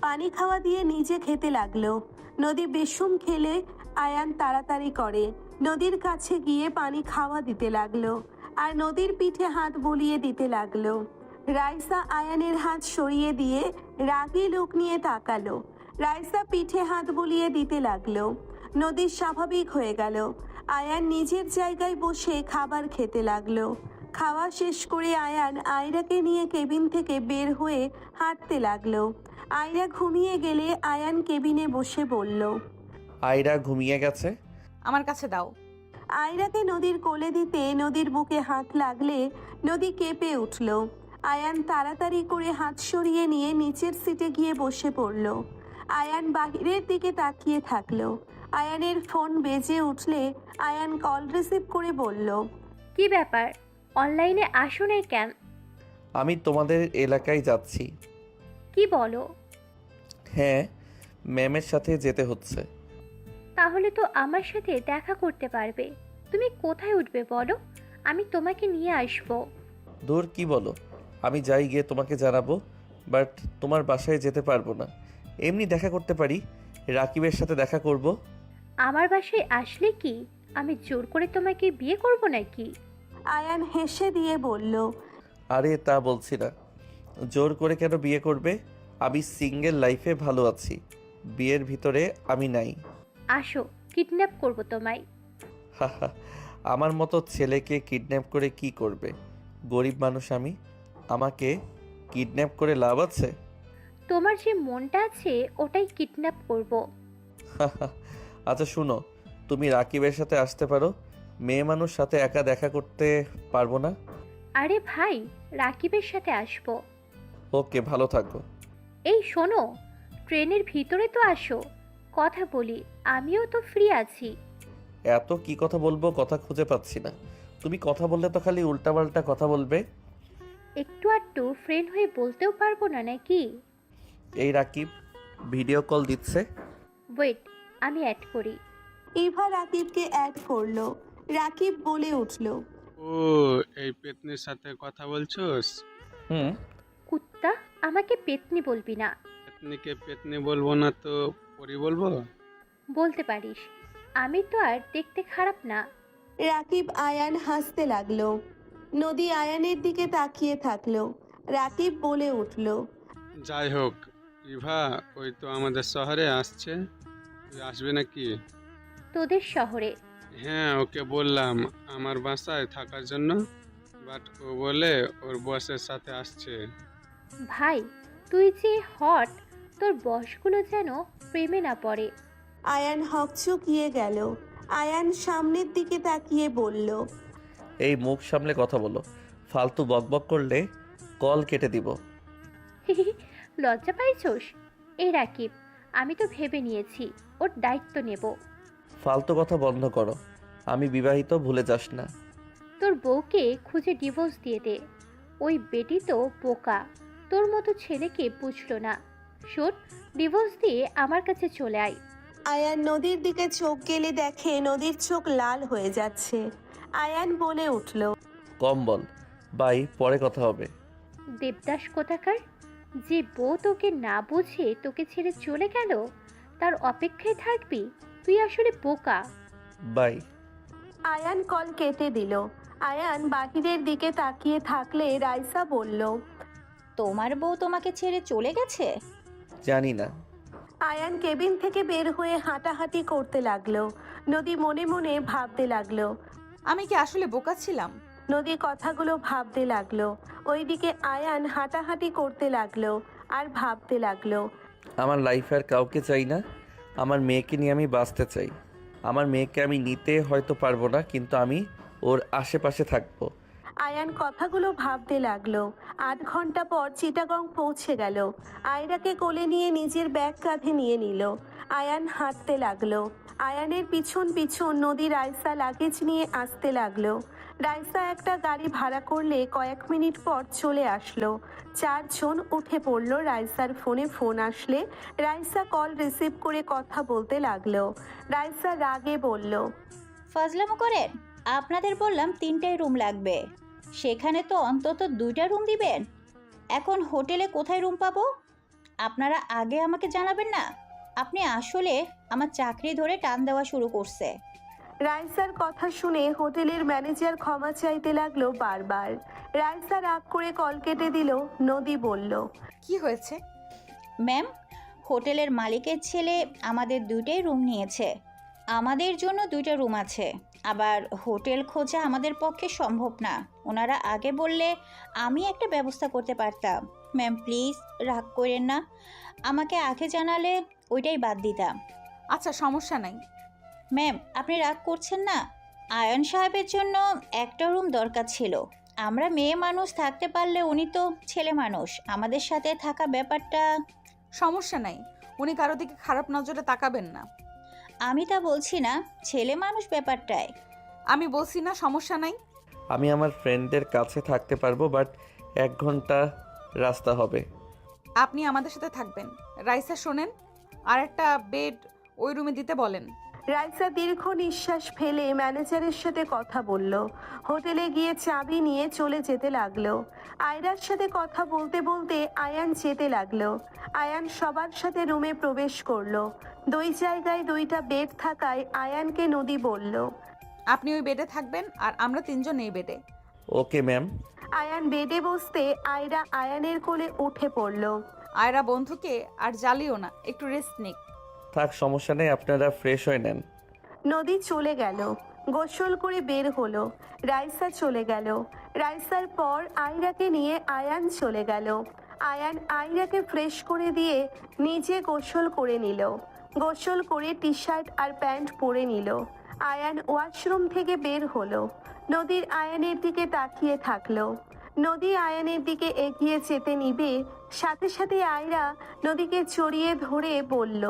পানি খাওয়া দিয়ে নিজে খেতে লাগলো। নদী বেশুম খেলে আয়ান তাড়াতাড়ি করে নদীর কাছে গিয়ে পানি খাওয়া দিতে লাগলো আর নদীর পিঠে হাত বুলিয়ে দিতে লাগলো। রাইসা আয়ানের হাত সরিয়ে দিয়ে রাগী লোক নিয়ে তাকালো। রাইসা পিঠে হাত বুলিয়ে দিতে লাগলো। নদী স্বাভাবিক হয়ে গেল। আয়ান নিজের জায়গায় বসে খাবার খেতে লাগলো। খাওয়া শেষ করে আয়ান আয়রাকে নিয়ে কেবিন থেকে বের হয়ে হাঁটতে লাগলো। আয়রা ঘুমিয়ে গেলে আয়ান কেবিনে বসে বলল, আয়রা ঘুমিয়ে গেছে। আমার কাছে দাও। আয়রাকে নদীর কোলে দিতে নদীর বুকে হাত লাগলে নদী কেঁপে উঠল। আয়ান তাড়াতাড়ি করে হাত সরিয়ে নিয়ে নিচের সিটে গিয়ে বসে পড়ল। আয়ান বাহিরের দিকে তাকিয়ে থাকলো। আয়ানের ফোন বেজে উঠলে আয়ান কল রিসিভ করে বলল, কি ব্যাপার, অনলাইনে আসো নাই কেন? আমি তোমাদের এলাকায় যাচ্ছি। কি বলো? হ্যাঁ, ম্যামের সাথে যেতে হচ্ছে। তাহলে তো আমার সাথে দেখা করতে পারবে। তুমি কোথায় উঠবে বলো, আমি তোমাকে নিয়ে আসবো। দূর, কি বলো? আমি যাই গিয়ে তোমাকে জানাবো, বাট তোমার বাসায় যেতে পারবো না। এমনি দেখা করতে পারি, রাকিবের সাথে দেখা করব। আমার বাসায় আসলে কি আমি জোর করে তোমাকে বিয়ে করব নাকি? আয়ান হেসে দিয়ে বলল, আরে তা বলছি না। জোর করে কেন বিয়ে করবে? আমি সিঙ্গেল লাইফে ভালো আছি, বিয়ের ভিতরে আমি নাই। আসো, কিডন্যাপ করব তোমায়। হাহা, আমার মতো ছেলেকে কিডন্যাপ করে কি করবে? গরিব মানুষ আমি, আমাকে কিডন্যাপ করে লাভ আছে? তোমার যে মনটা আছে ওটাই কিডন্যাপ করব। আচ্ছা শুনো, তুমি রাকিবের সাথে আসতে পারো, মেয়ে মানুষ সাথে একা দেখা করতে পারবো না। আরে ভাই, রাকিবের সাথে আসবো। ওকে, ভালো থাকো। এই শোনো, ট্রেনের ভিতরে তো আসো, কথা বলি, আমিও তো ফ্রি আছি। এত কি কথা বলবো, কথা খুঁজে পাচ্ছি না। তুমি কথা বললে তো খালি উল্টাপাল্টা কথা বলবে। একটু আধটু ফ্রেন্ড হয়ে বলতেও পারবো না নাকি? এই রাকিব ভিডিও কল দিচ্ছে। ওয়েট, আমি অ্যাড করি। ইভা রাকিবকে অ্যাড করলো। রাকিব বলে উঠল, ও, এই পেতনির সাথে কথা বলছোস? হুম। কুত্তা, আমাকে পেতনি বলবি না। পেতনিকে পেতনি বলবো না তো পরি বলবো? বলতে পারিস, আমি তো আর দেখতে খারাপ না। রাকিব আয়ান হাসতে লাগলো। নদী আয়ানের দিকে তাকিয়ে থাকলো। রাকিব বলে উঠল, যাই হোক ইভা, ওই তো আমাদের শহরে আসছে, তুই আসবে নাকি? তোদের শহরে? হ্যাঁ, ওকে বললাম আমার বাসায় থাকার জন্য, বাট ও বলে ওর বসের সাথে আসছে। ভাই, তুই যে হট, তোর বসগুলো যেন প্রেমে না পড়ে। আয়ান হকচকিয়ে গেল। আয়ান সামনের দিকে তাকিয়ে বলল, এই মুখ সামলে কথা বলো, ফালতু বকবক করলে কল কেটে দিব। লজ্জা পাইছোস? এই রাকিব, আমি তো ভেবে নিয়েছি ওর দায়িত্ব নেব। ফালতু কথা বন্ধ করো, আমি বিবাহিত, ভুলে যাস না। তোর বউকে খুঁজে ডিভোর্স দিয়ে দে, ও ওই বেটি তো বোকা, তোর মতো ছেলেকে বুঝলো না। শোন, ডিভোর্স দিয়ে আমার কাছে চলে আয়। আয়ান নদীর দিকে চোখ গেলে দেখে নদীর চোখ লাল হয়ে যাচ্ছে। আয়ান বলে উঠল, কম বল, বাই, পরে কথা হবে। দেবদাস কোথাকার, যে বউ তোকে না বুঝে তোকে ছেড়ে চলে গেল তার অপেক্ষায় থাকবি? তুই আসলে বোকা। বাই। আয়ান কল কেটে দিল। আয়ান বাহিরের দিকে তাকিয়ে থাকলে রাইসা বলল, তোমার বউ তোমাকে ছেড়ে চলে গেছে? জানি না। আয়ান কেবিন থেকে বের হয়ে হাঁটাহাঁটি করতে লাগলো। নদী মনে মনে ভাবতে লাগলো। আমি কি আসলে বোকা ছিলাম? নদী কথাগুলো ভাবতে লাগলো। ওইদিকে আয়ান হাঁটাহাঁটি করতে লাগলো আর ভাবতে লাগলো। আমার লাইফে আর কাউকে চাই না, আমার মেয়েকে নিয়ে আমি বাঁচতে চাই। আমার মেয়েকে আমি নিতে হয়তো পারবো না, কিন্তু আমি ওর আশেপাশে থাকবো। আয়ান কথাগুলো ভাবতে লাগলো। 8 ঘন্টা পর চিটাগং পৌঁছে গেল। আয়রাকে কোলে নিয়ে নিজের ব্যাগ কাঁধে নিয়ে নিল। আয়ান হাঁটতে লাগলো। আয়ানের পিছন পিছন নদী রাইসা লাগেজ নিয়ে আসতে লাগলো। রাইসা একটা গাড়ি ভাড়া করলে কয়েক মিনিট পর চলে আসলো। 4 জন উঠে পড়লো। রাইসার ফোনে ফোন আসলে রাইসা কল রিসিভ করে কথা বলতে লাগলো। রাইসা রাগে বলল, ফাজলামো করেন? আপনাদের বললাম 3টাই রুম লাগবে, সেখানে তো অন্তত 2টা রুম দিবেন। এখন হোটেলে কোথায় রুম পাবো? আপনারা আগে আমাকে জানাবেন না? আপনি আসলে আমার চাকরি ধরে টান দেওয়া শুরু করছে। রাইসার কথা শুনে হোটেলের ম্যানেজার ক্ষমা চাইতে লাগলো বারবার। রাইসা রাগ করে কল কেটে দিল। নদী বলল, কি হয়েছে? ম্যাম, হোটেলের মালিকের ছেলে আমাদের 2টাই রুম নিয়েছে। আমাদের জন্য 2টা রুম আছে, আবার হোটেল খোঁজা আমাদের পক্ষে সম্ভব না। ওনারা আগে বললে আমি একটা ব্যবস্থা করতে পারতাম। ম্যাম প্লিজ রাগ করেন না, আমাকে আগে জানালে ওইটাই বাদ দিতাম। আচ্ছা, সমস্যা নাই। ম্যাম আপনি রাগ করছেন না? আয়ন সাহেবের জন্য একটা রুম দরকার ছিল। আমরা মেয়ে মানুষ থাকতে পারলে, উনি তো ছেলে মানুষ, আমাদের সাথে থাকা ব্যাপারটা। সমস্যা নাই, উনি কারো দিকে খারাপ নজরে তাকাবেন না। আমি তা বলছি না, ছেলে মানুষ ব্যাপারটায়। আমি বলছি না সমস্যা নাই। আমি আমার ফ্রেন্ডদের কাছে থাকতে পারবো, বাট 1 ঘন্টা রাস্তা হবে। আপনি আমাদের সাথে থাকবেন। রাইসা শোনেন, আর একটা বেড ওই রুমে দিতে বলেন। রাইসা দীর্ঘ নিঃশ্বাস ফেলে ম্যানেজারের সাথে কথা বলল। হোটেলে গিয়ে চাবি নিয়ে চলে যেতে লাগলো। আয়রার সাথে কথা বলতে বলতে আয়ান যেতে লাগলো। আয়ান সবার সাথে রুমে প্রবেশ করলো। 2 জায়গায় 2টা বেড থাকায় আয়ানকে নদী বলল, আপনি ওই বেডে থাকবেন আর আমরা 3 জন এই বেডে। Okay ma'am. আয়ান বেডে বসতে আয়রা আয়ানের কোলে উঠে পড়ল। আয়রা বন্ধুকে আর জ্বালিও না, একটু রেস্ট নিক। থাক, সমস্যা নেই, আপনারা ফ্রেশ হয়ে নেন। নদী চলে গেল। গোসল করে বের হলো। রাইসা চলে গেল। রাইসার পর আয়রাকে নিয়ে আয়ান চলে গেল। আয়ান আয়রাকে ফ্রেশ করে দিয়ে নিজে গোসল করে নিল। গোসল করে টি শার্ট আর প্যান্ট পরে নিল। আয়ান ওয়াশরুম থেকে বের হলো। নদীর আয়ানের দিকে তাকিয়ে থাকলো। নদী আয়ানের দিকে এগিয়ে যেতে নিবে, সাথে সাথে আয়রা নদীকে জড়িয়ে ধরে বলল,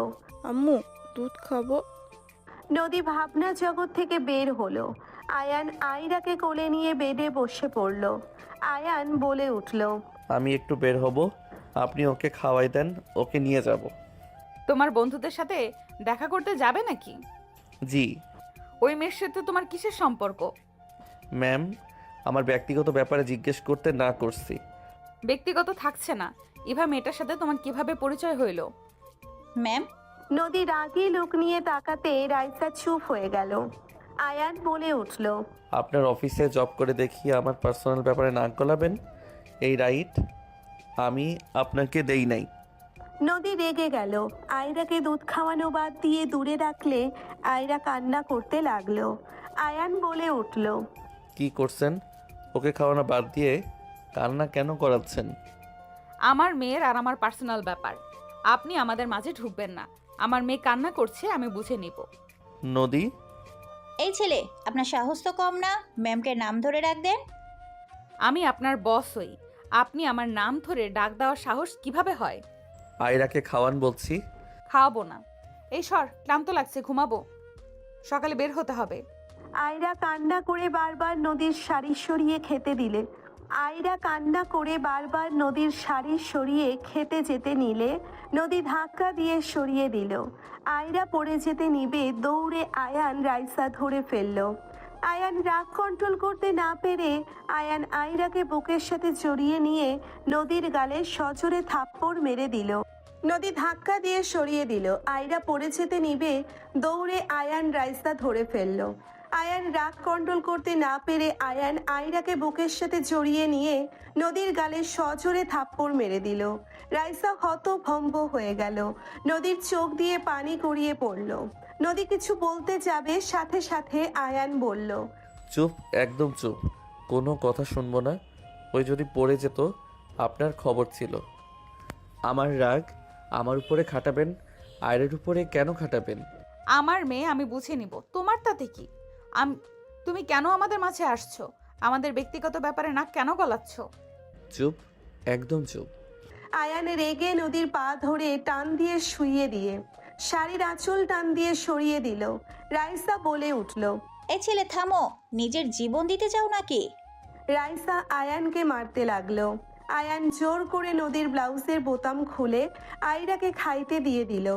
আম্মু দুধ খাবো। নদী ভাবনা জগৎ থেকে বের হলো। আয়ান আয়রাকে কোলে নিয়ে বেডে বসে পড়ল। আয়ান বলে উঠল, আমি একটু বের হব, আপনি ওকে খাওয়াই দেন, ওকে নিয়ে যাব। তোমার বন্ধুদের সাথে দেখা করতে যাবে নাকি? জি। ওই মেয়ের সাথে তোমার কিসের সম্পর্ক? ম্যাম, আমার ব্যক্তিগত ব্যাপারে জিজ্ঞেস করতে না করছি। ব্যক্তিগত থাকছে না। ইভা মেয়েটার সাথে তোমার কিভাবে পরিচয় হইলো? ম্যাম। নদী রাগী লোক নিয়ে তাকাতে রাইসা চুপ হয়ে গেল। আয়ান বলে উঠল, আপনার অফিসে জব করে দেখি আমার পার্সোনাল ব্যাপারে নাক গলাবেন, এই রাইট আমি আপনাকে দেই নাই। নদী রেগে গেল। আয়রাকে দুধ খাওয়ানো বাদ দিয়ে দূরে রাখলে আয়রা কান্না করতে লাগলো। আয়ান বলে উঠল, কি করছেন? ওকে খাওয়ানো বাদ দিয়ে কান্না কেন করাচ্ছেন? আমার মেয়ের আর আমার পার্সোনাল ব্যাপার, আপনি আমাদের মাঝে ঢুকবেন না। আমার মেয়ে কান্না করছে, আমি বুঝে নিব। নদী। এই ছেলে, আপনার সাহস তো কম না, ম্যামকে নাম ধরে ডাক দেন। আমি আপনার বস হই, আপনি আমার নাম ধরে ডাক দেওয়ার সাহস কিভাবে হয়? আয়রাকে খাওয়ান বলছি। খাওয়াবো না। এই সর, ক্লান্ত লাগছে, ঘুমাবো, সকালে বের হতে হবে। আয়রা কান্না করে বারবার নদীর শাড়ি সরিয়ে খেতে দিলে আয়রা কান্না করে বারবার নদীর শাড়ি সরিয়ে খেতে যেতে নিলে নদী ধাক্কা দিয়ে সরিয়ে দিল। আয়রা পড়ে যেতে নিবে দৌড়ে আয়ান রাইসা ধরে ফেলল। আয়ান রাগ কন্ট্রোল করতে না পেরে আয়ান আয়রাকে বুকের সাথে জড়িয়ে নিয়ে নদীর গালে সজোরে থাপ্পড় মেরে দিল। নদী ধাক্কা দিয়ে সরিয়ে দিল। আয়রা পড়ে যেতে নিবে দৌড়ে আয়ান রাইসা ধরে ফেলল। আয়ান রাগ কন্ট্রোল করতে না পেরে আয়ান আয়রাকে বুকের সাথে জড়িয়ে নিয়ে নদীর গালে সজোরে থাপ্পড় মেরে দিল। রাইসা হতভম্ব হয়ে গেল। নদীর চোখ দিয়ে পানি গড়িয়ে পড়ল। নদী কিছু বলতে যাবে, সাথে সাথে আয়ান বলল, চুপ, একদম চুপ, কোনো কথা শুনবো না। ওই যদি পড়ে যেত আপনার খবর ছিল। আমার রাগ আমার উপরে খাটাবেন, আয়রের উপরে কেন খাটাবেন? আমার মেয়ে, আমি বুঝে নিব, তোমার তাতে কি? তুমি কেন আমাদের মাঝে আসছো? আমাদের ব্যক্তিগত ব্যাপারে নাক কেন গলাচ্ছ? চুপ, একদম চুপ। আয়ান রেগে নদীর পা ধরে টান দিয়ে শুইয়ে দিয়ে শাড়ির আঁচল টান দিয়ে সরিয়ে দিল। রাইসা বলে উঠল, এই ছেলে থামো, নিজের জীবন দিতে চাও নাকি? রাইসা আয়ানকে মারতে লাগলো। আয়ান জোর করে নদীর ব্লাউজের বোতাম খুলে আয়রাকে খাইতে দিয়ে দিল।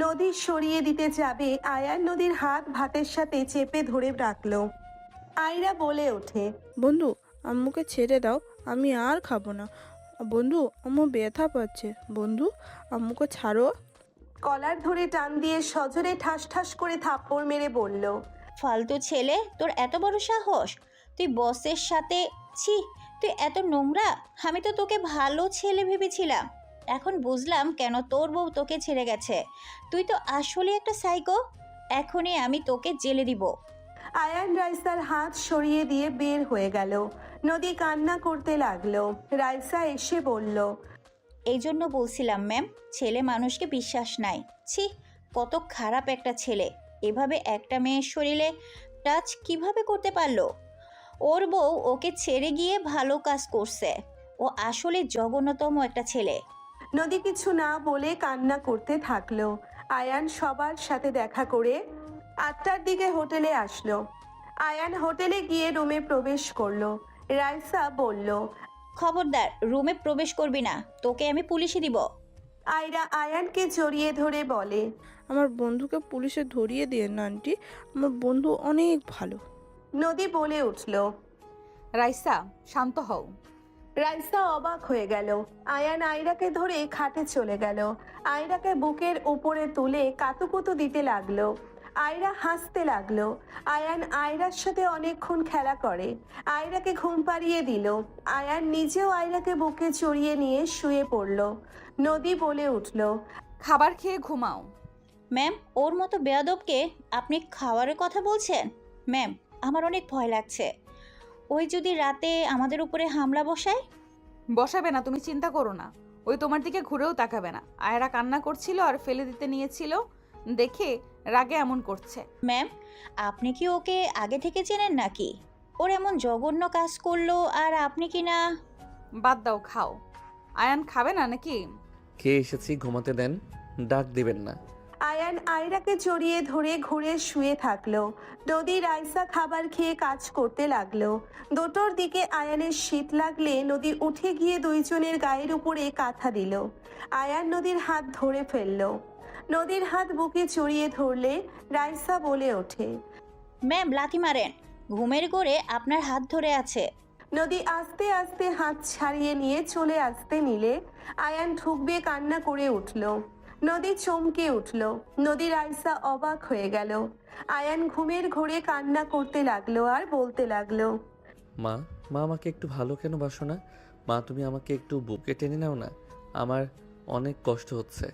নদী সরিয়ে দিতে যাবে, আয়ান নদীর হাত ভাতের সাথে চেপে ধরে রাখলো। আয়রা বলে ওঠে, বন্ধু আম্মুকে ছেড়ে দাও, আমি আর খাবো না। বন্ধু আম্মু ব্যথা পাচ্ছে, বন্ধু আম্মুকে ছাড়ো। কলার ধরে টান দিয়ে সজোরে ঠাস ঠাস করে থাপ্পড় মেরে বলল, ফালতু ছেলে, তোর এত বড় সাহস! তুই বসের সাথে, ছি, তুই এত নোংরা! আমি তো তোকে ভালো ছেলে ভেবেছিলাম, এখন বুঝলাম কেন তোর বউ তোকে ছেড়ে গেছে। তুই তো আসলে একটা সাইকো। এখনই আমি তোকে জেলে দিব। আয়ান রাইসার হাত সরিয়ে দিয়ে বের হয়ে গেল। নদী কান্না করতে লাগলো। রাইসা এসে বলল, এই জন্য বলছিলাম ম্যাম, ছেলে মানুষকে বিশ্বাস নাই। ছি, কত খারাপ একটা ছেলে! এভাবে একটা মেয়ের শরীরে টাচ কিভাবে করতে পারলো? ওর বউ ওকে ছেড়ে গিয়ে ভালো কাজ করছে। ও আসলে জঘন্যতম একটা ছেলে। নদী কিছু না বলে কান্না করতে থাকলো। আয়ান সবার সাথে দেখা করে 8টার দিকে হোটেলে আসলো। আয়ান হোটেলে গিয়ে রুমে প্রবেশ করলো। রাইসা বলল, খবরদার রুমে প্রবেশ করবি না, তোকে আমি পুলিশে দিব। আয়রা আয়ানকে জড়িয়ে ধরে বলে, আমার বন্ধুকে পুলিশে ধরিয়ে দিয়ে না আন্টি, আমার বন্ধু অনেক ভালো। নদী বলে উঠল, রাইসা শান্ত হও। রাইসা অবাক হয়ে গেল। আয়ান আয়রাকে ধরে খাটে চলে গেল। আয়রাকে বুকের উপরে তুলে কাতুকুতু দিতে লাগলো। আয়রা হাসতে লাগলো। আয়ান আয়রার সাথে অনেকক্ষণ খেলা করে। আয়রাকে ঘুম পাড়িয়ে দিল। আয়ান নিজেও আয়রাকে বুকে চড়িয়ে নিয়ে শুয়ে পড়ল। নদী বলে উঠল, খাবার খেয়ে ঘুমাও। ম্যাম, ওর মতো বেয়াদবকে আপনি খাওয়ারের কথা বলছেন? ম্যাম, আমার অনেক ভয় লাগছে। ওই যদি রাতে আমাদের উপরে হামলা বসায়? বসাবে না, তুমি চিন্তা করো না। ওই তোমার দিকে ঘুরেও তাকাবে না। আয়রা কান্না করছিল আর ফেলে দিতে নিয়েছিল দেখে রাগে এমন করছে। ম্যাম, আপনি কি ওকে আগে থেকে চেনেন নাকি? ওর এমন জঘন্য কাজ করলো আর আপনি কি না? বাদ দাও, খাও। আয়ান খাবে না নাকি? খেয়ে এসেছি, ঘুমাতে দেন, ডাক দিবেন না। আয়ান আয়রাকে জড়িয়ে ধরে ঘুরে শুয়ে থাকলো। নদী রাইসা খাবার খেয়ে কাজ করতে লাগলো। 2টোর দিকে আয়ানের শীত লাগলে নদী উঠে গিয়ে দুইজনের গায়ের উপরে কাঁথা দিল। আয়ান নদীর হাত ধরে ফেললো। নদীর হাত বুকে জড়িয়ে ধরলে রাইসা বলে ওঠে, ম্যাম লাথি মারেন, ঘুমের ঘোরে আপনার হাত ধরে আছে। নদী আস্তে আস্তে হাত ছাড়িয়ে নিয়ে চলে আসতে নিলে আয়ান ঢুকবে কান্না করে উঠল। নদী চমকে উঠল। নদী রাইসা অবাক হয়ে গেল। আয়ান ঘুমের ঘোরে কান্না করতে লাগলো আর বলতে লাগলো, মা, মা আমাকে একটু ভালো কেন বাসো না? মা, তুমি আমাকে একটু বুকে টেনে নাও না, আমার অনেক কষ্ট হচ্ছে।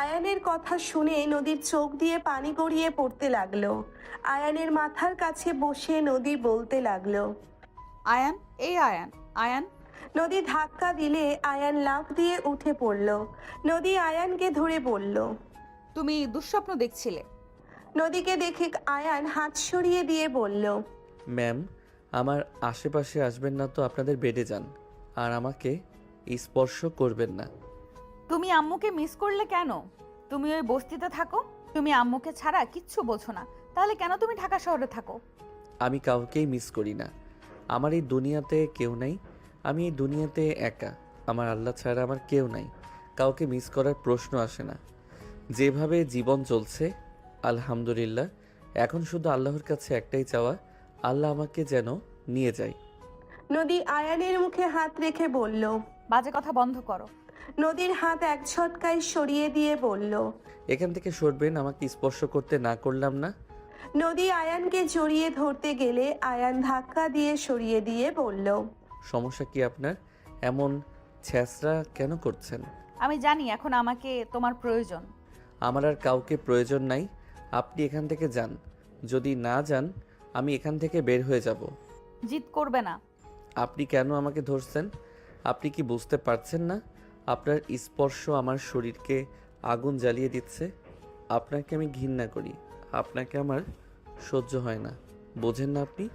আয়ানের কথা শুনে নদীর চোখ দিয়ে পানি গড়িয়ে পড়তে লাগলো। আয়ানের মাথার কাছে বসে নদী বলতে লাগলো, আয়ান, এই আয়ান, আয়ান। নদী ধাক্কা দিলে আয়ান লাফ দিয়ে উঠে পড়ল। নদী আয়ানকে ধরে বলল, তুমি দুঃস্বপ্ন দেখছিলে। নদীকে দেখে আয়ান হাত সরিয়ে দিয়ে বলল, ম্যাম, আমার আশেপাশে আসবেন না তো আপনাদের বেডে যান, আর আমাকে স্পর্শ করবেন না। তুমি আম্মুকে মিস করলে কেন? তুমি ওই বস্তিতে থাকো, তুমি আম্মুকে ছাড়া কিচ্ছু বোঝো না, তাহলে কেন তুমি ঢাকা শহরে থাকো? আমি কাউকেই মিস করি না, আমার এই দুনিয়াতে কেউ নেই। আমি এই দুনিয়াতে একা, আমার আল্লাহ ছাড়া আমার কেউ নাই, কাউকে মিস করার প্রশ্ন আসে না। যেভাবে জীবন চলছে আলহামদুলিল্লাহ, এখন শুধু আল্লাহর কাছে একটাই চাওয়া, আল্লাহ আমাকে যেন নিয়ে যায়। নদী আয়ানের মুখে হাত রেখে বলল। বাজে কথা বন্ধ করো। নদীর হাত এক ঝটকায় সরিয়ে দিয়ে বলল। এখান থেকে সরবেন, আমাকে স্পর্শ করতে না করলাম না। নদী আয়ানকে জড়িয়ে ধরতে গেলে আয়ান ধাক্কা দিয়ে সরিয়ে দিয়ে বলল। সমস্যা কি আপনার? এমন ছ্যাঁচড়া কেন করছেন? আমি জানি এখন আমাকে তোমার প্রয়োজন। আমার আর কাউকে প্রয়োজন নাই, আপনি এখান থেকে যান। যদি না যান আমি এখান থেকে বের হয়ে যাব। জিদ করবে না। আপনি কেন আমাকে ধরছেন? আপনি কি বুঝতে পারছেন না আপনার স্পর্শ আমার শরীরকে আগুন জ্বালিয়ে দিচ্ছে? আপনাকে আমি ঘৃণা করি, আপনাকে আমার সহ্য হয় না, বোঝেন না আপনি?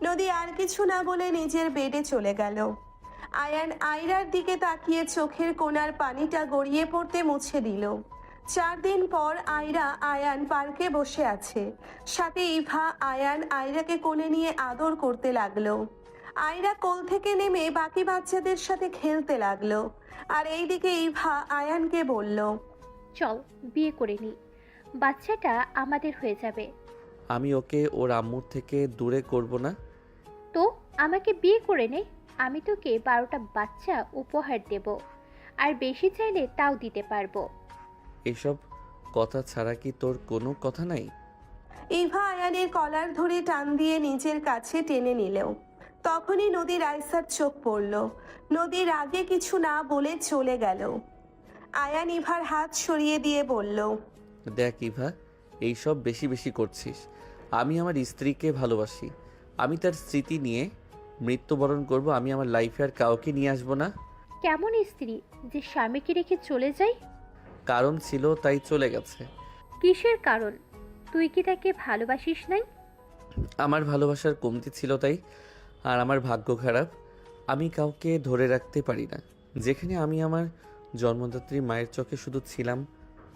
নদী আর কিছু না বলে নিজের বেডে চলে গেল। আয়ান আয়রার দিকে তাকিয়ে চোখের কোণার পানিটা গড়িয়ে পড়তে মুছে দিল। 4 দিন পর আয়রা আয়ান পার্কে বসে আছে, সাথে ইভা আয়ান আয়রাকে কোলে নিয়ে আদর করতে লাগলো। আয়রা কোল থেকে নেমে বাকি বাচ্চাদের সাথে খেলতে লাগলো। আর এইদিকে ইভা আয়ানকে বলল, চল বিয়ে করে নি, বাচ্চাটা আমাদের হয়ে যাবে। আমি ওকে ওর আম্মুর থেকে দূরে করব না। তো আমাকে বিয়ে করে নে, আমি তোকে 12টা বাচ্চা উপহার দেব, আর বেশি চাইলে তাও দিতে পারবো। এসব কথা ছাড়া কি তোর কোনো কথা নাই? ইভা আয়ানের কলার ধরে টান দিয়ে নিজের কাছে টেনে নিল। তখনই নদীর আয়সার চোখ পড়ল। নদীর আগে কিছু না বলে চলে গেল। আয়ান ইভার হাত সরিয়ে দিয়ে বলল, দেখ ইভা, এইসব বেশি বেশি করছিস। আমি আমার স্ত্রীকে ভালোবাসি, আমি তার স্মৃতি নিয়ে মৃত্যুবরণ করব, আমি আমার লাইফে আর কাউকে নিয়ে আসবো না। কেমন স্ত্রী যে স্বামীকে রেখে চলে যায়? কারণ ছিল তাই চলে গেছে। কিসের কারণ? তুই কি তাকে ভালোবাসিস নাই? আমার ভালোবাসার কমতি ছিল তাই, আর আমার ভাগ্য খারাপ, আমি কাউকে ধরে রাখতে পারি না। যেখানে আমি আমার জন্মদাত্রী মায়ের চোখে শুধু ছিলাম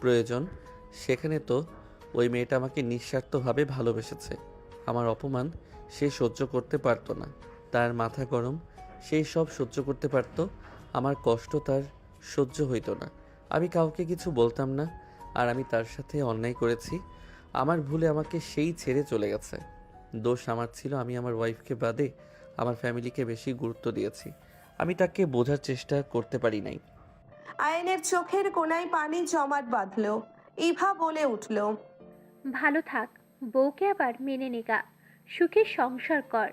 প্রয়োজন, সেখানে তো ওই মেয়েটা আমাকে নিঃস্বার্থভাবে ভালোবেসেছে। আমার অপমান সে সহ্য করতে পারতো না, তার মাথা গরম, সেই সব সহ্য করতে পারতো, আমার কষ্ট তার সহ্য হইতো না। আমি কাউকে কিছু বলতাম না, আর আমি তার সাথে অন্যায় করেছি। আমার ভুলে আমাকে সেই ছেড়ে চলে গেছে। দোষ আমার ছিল, আমি আমার ওয়াইফকে বাদে আমার ফ্যামিলিকে বেশি গুরুত্ব দিয়েছি। আমি তাকে বোঝার চেষ্টা করতে পারি নাই। আয়ানের চোখের কোণায় পানি জমাট বাঁধল। ইভা বলে উঠল, ভালো থাক, বউকে আবার মেনে নেগা, সুখে সংসার কর,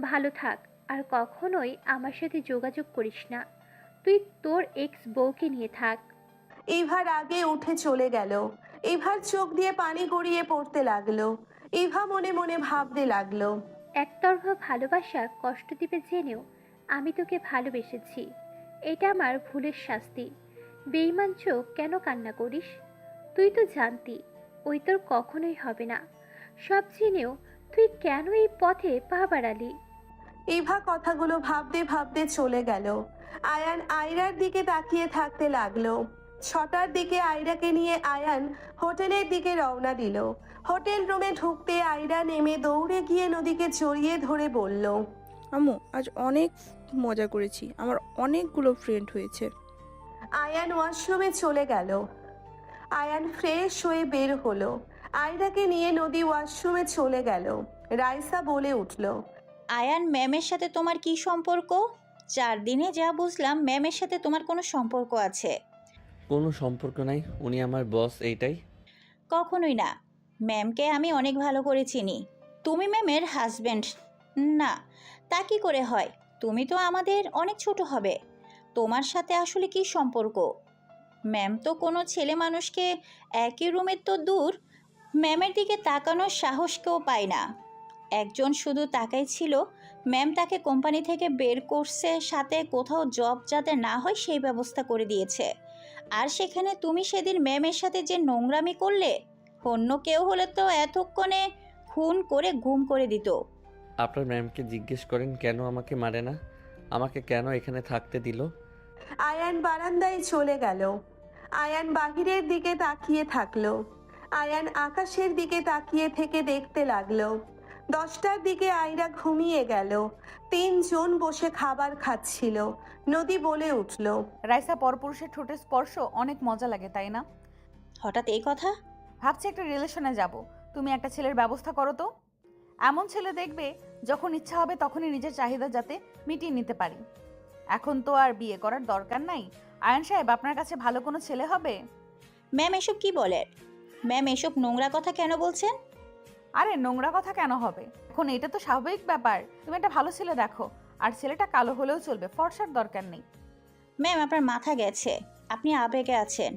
ভালো থাক, আর কখনোই আমার সাথে যোগাযোগ করিস না। তুই তোর এক্স বউকে নিয়ে থাক। ইভার আগে উঠে চলে গেল। ইভার চোখ দিয়ে পানি গড়িয়ে পড়তে লাগলো। ইভা মনে মনে ভাবতে লাগলো, একতরফা ভালোবাসা কষ্ট দিবে জেনেও আমি তোকে ভালোবেসেছি, এটা আমার ভুলের শাস্তি। বেঈমান চোখ কেন কান্না করিস? তুই তো জানতি ওই তোর কখনোই হবে না, সব জেনেও তুই কেন এই পথে পা বাড়ালি? ইভা কথাগুলো ভাবতে ভাবতে চলে গেল। আয়ান আয়রার দিকে তাকিয়ে থাকতে লাগলো। 6টার দিকে আয়রাকে নিয়ে আয়ান হোটেলের দিকে রওনা দিল। হোটেল রুমে ঢুকতে আয়রা নেমে দৌড়ে গিয়ে নদীকে জড়িয়ে ধরে বলল, আম্মু আজ অনেক মজা করেছি, আমার অনেকগুলো ফ্রেন্ড হয়েছে। আয়ান ওয়াশরুমে চলে গেল। আয়ান ফ্রেশ হয়ে বের হলো। আয়রাকে নিয়ে নদী ওয়াশরুমে চলে গেল। রাইসা বলে উঠল, আয়ান ম্যামের সাথে তোমার কি সম্পর্ক? 4 দিনে যা বুঝলাম ম্যামের সাথে তোমার কোনো সম্পর্ক আছে। কোনো সম্পর্ক নাই, উনি আমার বস, এইটাই। কখনোই না, ম্যামকে আমি অনেক ভালো করে চিনি। তুমি ম্যামের হাজব্যান্ড না, তা কি করে হয়? তুমি তো আমাদের অনেক ছোট হবে, তোমার সাথে আসলে কি সম্পর্ক? ম্যাম তো কোনো ছেলে মানুষকে একই রুমের তো দূর, ম্যামের দিকে তাকানোর সাহস কেউ পায় না। একজন শুধু তাকাই ছিল, ম্যাম তাকে কোম্পানি থেকে বের করছে, সাথে কোথাও জব যাতে না হয় সেই ব্যবস্থা করে দিয়েছে। আর সেখানে তুমি সেদিন ম্যামের সাথে যে নোংরামি করলে, অন্য কেউ হলে তো এতক্ষণে খুন করে গুম করে দিত। আপনার ম্যামকে জিজ্ঞেস করেন কেন আমাকে মারে না, আমাকে কেন এখানে থাকতে দিল। আয়ান বারান্দায় চলে গেল। আয়ান বাহিরের দিকে তাকিয়ে থাকলো। আয়ান আকাশের দিকে তাকিয়ে থেকে দেখতে লাগলো। 10টার দিকে আয়রা ঘুমিয়ে গেল। 3জন বসে খাবার খাচ্ছিল। নদী বলে উঠল, রাইসা পরপুরুষের ঠোঁটের স্পর্শ অনেক মজা লাগে, তাই না? হঠাৎ এই কথা? ভাবছি একটা রিলেশনে যাব, তুমি একটা ছেলের ব্যবস্থা করো তো। এমন ছেলে দেখবে যখন ইচ্ছা হবে তখনই নিজের চাহিদা যাতে মিটিয়ে নিতে পারি। এখন তো আর বিয়ে করার দরকার নাই। আয়ান সাহেব, আপনার কাছে ভালো কোনো ছেলে হবে? ম্যাম এসব কি বলেন? ম্যাম এসব নোংরা কথা কেন বলছেন? আরে নোংরা কথা কেন হবে, এখন এটা তো স্বাভাবিক ব্যাপার। তুমি একটা ভালো ছেলে দেখো, আর ছেলেটা কালো হলেও চলবে, ফর্সার দরকার নেই। ম্যাম আপনার মাথা গেছে, আপনি আবেগে আছেন।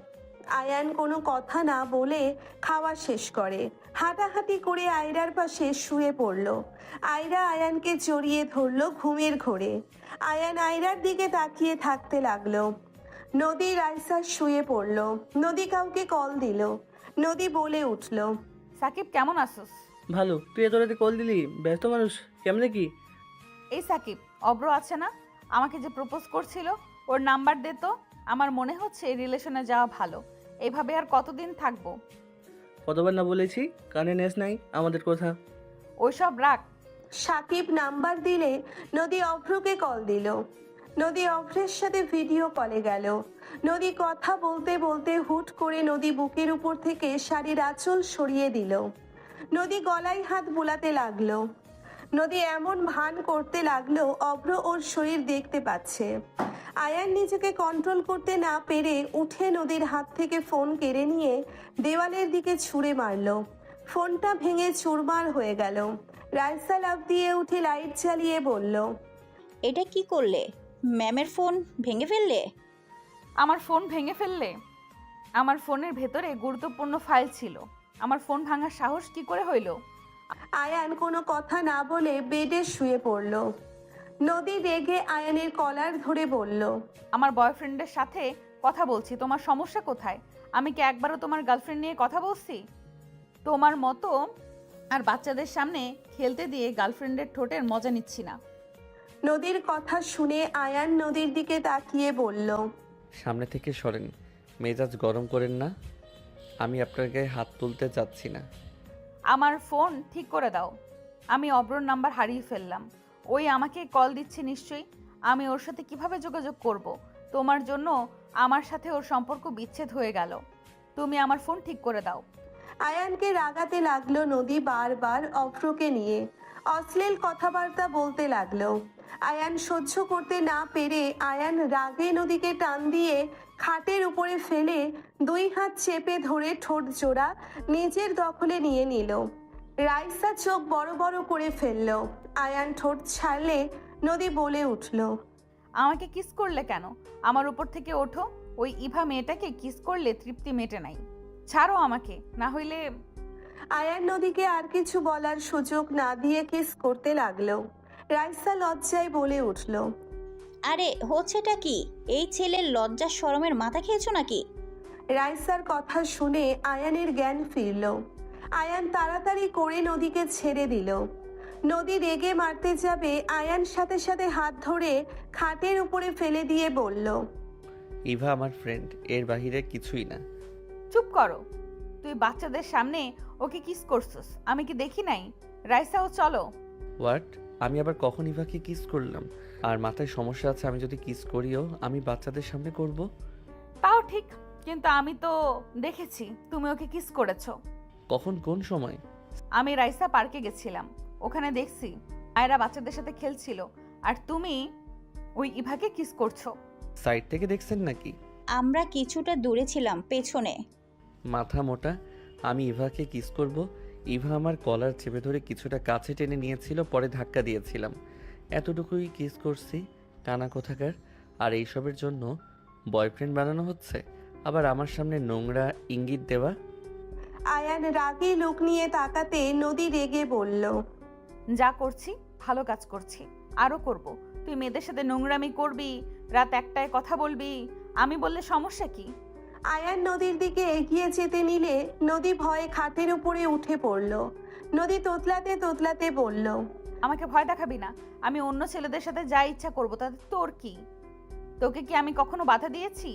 আয়ান কোনো কথা না বলে খাওয়া শেষ করে হাঁটাহাঁটি করে আয়রার পাশে শুয়ে পড়ল। আয়রা আয়ানকে জড়িয়ে ধরল ঘুমের ঘোরে। আয়ান আয়রার দিকে তাকিয়ে থাকতে লাগলো। নদী রাইসা শুয়ে পড়ল। নদী কাউকে কল দিল। নদী বলে উঠল, সাকিব কেমন আছোস? ভালো, তুই এত রাতে কল দিলি? ব্যস্ত মানুষ, কেমনে কি? এই সাকিব, অব্র আছে না, আমাকে যে প্রপোজ করছিল, ওর নাম্বার দে তো। আমার মনে হচ্ছে এই রিলেশনে যাওয়া ভালো। এইভাবে আর কতদিন থাকবো? কতবার না বলেছি, কানে নেস নাই আমাদের কথা। ওইসব রাখ। সাকিব নাম্বার দিলে নদী অভ্রকে কল দিল। নদী অভ্রের সাথে ভিডিও কলে গেল। নদী কথা বলতে বলতে হুট করে নদী বুকের উপর থেকে শাড়ির আঁচল সরিয়ে দিল। নদী গলায় হাত বুলাতে লাগলো। নদী এমন ভান করতে লাগলো অভ্র ওর শরীর দেখতে পাচ্ছে। আয়ান নিজেকে কন্ট্রোল করতে না পেরে উঠে নদীর হাত থেকে ফোন কেড়ে নিয়ে দেওয়ালের দিকে ছুঁড়ে মারল। ফোনটা ভেঙে চুরমার হয়ে গেল। রাইসা লাফ দিয়ে উঠে লাইট জ্বালিয়ে বলল, এটা কি করলে? ম্যামের ফোন ভেঙে ফেললে? আমার ফোন ভেঙে ফেললে? আমার ফোনের ভেতরে গুরুত্বপূর্ণ ফাইল ছিল, আমার ফোন ভাঙার সাহস কি করে হইল? আয়ান কোনো কথা না বলে বেডে শুয়ে পড়ল। নদী রেগে আয়ানের কলার ধরে বলল, আমার বয়ফ্রেন্ডের সাথে কথা বলছি, তোমার সমস্যা কোথায়? আমি কি একবারও তোমার গার্লফ্রেন্ড নিয়ে কথা বলছি? তোমার মতো আর বাচ্চাদের সামনে খেলতে দিয়ে গার্লফ্রেন্ডের ঠোঁটের মজা নিচ্ছি না। নদীর কথা শুনে আয়ান নদীর দিকে তাকিয়ে বলল, সামনে থেকে সরেন, মেজাজ গরম করেন না। আমি আপনার গায়ে হাত তুলতে চাচ্ছি না। আমার ফোন ঠিক করে দাও। আমি অব্রর নাম্বার হারিয়ে ফেললাম। ওই আমাকে কল দিচ্ছে নিশ্চয়ই। আমি ওর সাথে কিভাবে যোগাযোগ করব? তোমার জন্য আমার সাথে ওর সম্পর্ক বিচ্ছেদ হয়ে গেল। তুমি আমার ফোন ঠিক করে দাও। আয়ানকে রাগাতে লাগলো নদী বারবার অভ্রকে নিয়ে অশ্লীল কথাবার্তা বলতে লাগলো। আয়ান সহ্য করতে না পেরে আয়ান রাগে নদীকে টান দিয়ে খাটের উপরে ফেলে 2 হাত চেপে ধরে ঠোঁট জোড়া নিজের দখলে নিয়ে নিল। রাইসা চোখ বড় বড় করে ফেলল। আয়ান ঠোঁট ছাড়লে নদী বলে উঠল, আমাকে কিস করলে কেন? আমার উপর থেকে ওঠো। ওই ইভা মেয়েটাকে কিস করলে তৃপ্তি মেটে নাই। ছাড়ো আমাকে, না হইলে। আয়ান নদীকে আর কিছু বলার সুযোগ না দিয়ে কিস করতে লাগলো। রাইসা লজ্জায় বলে উঠল, আরে হচ্ছেটা কি? এই ছেলের লজ্জা শরমের মাথা খেয়েছো নাকি? রাইসার কথা শুনে আয়ানের জ্ঞান ফিরল। আয়ান তাড়াতাড়ি করে নদীকে ছেড়ে দিল। নদী রেগে মারতে যাবে, আয়ান সাথে সাথে হাত ধরে খাটের উপরে ফেলে দিয়ে বলল, ইভা আমার ফ্রেন্ড, এর বাহিরে কিছুই না। চুপ করো। তুই বাচ্চাদের সামনে ওকে কিস করছস, আমি কি দেখি নাই? রাইসাও চলো। হোয়াট? আমি আবার কখন ইভাকে কিস করলাম? আর মাথায় সমস্যা আছে, আমি যদি কিস করিও আমি বাচ্চাদের সামনে করব? তাও ঠিক, কিন্তু আমি তো দেখেছি তুমি ওকে কিস করেছো। কখন, কোন সময়? আমি রাইসা পার্কে গেছিলাম, ওখানে দেখছি আয়রা বাচ্চাদের সাথে খেলছিল, আর তুমি ওই ইভাকে কিস করছো। সাইড থেকে দেখছেন নাকি? আমরা কিছুটা দূরে ছিলাম, পেছনে। মাথা মোটা, আমি ইভাকে কিস করব? ইভা আমার কলার চেপে ধরে কিছুটা কাছে টেনে নিয়েছিল, পরে ধাক্কা দিয়েছিলাম। এতটুকুই কিস করছি, কানা কোথাকার। আর এইসবের জন্য বয়ফ্রেন্ড বানানো হচ্ছে, আবার আমার সামনে নোংরা ইঙ্গিত দেওয়া। আয়ান রাগে লোক নিয়ে তাকাতে নদী রেগে বলল, যা করছি ভালো কাজ করছি, আরও করব। তুই মেয়েদের সাথে নোংরামি করবি, রাত 1টায় কথা বলবি, আমি বললে সমস্যা কি? আয়ান নদীর দিকে এগিয়ে যেতে নিলে নদী ভয়ে খাটের উপরে উঠে পড়ল। নদী তোতলাতে তোতলাতে বলল, আমাকে ভয় দেখাবি না। আমি অন্য ছেলেদের সাথে যা ইচ্ছা করব, তাতে তোর কি? তোকে কি আমি কখনো বাধা দিয়েছি?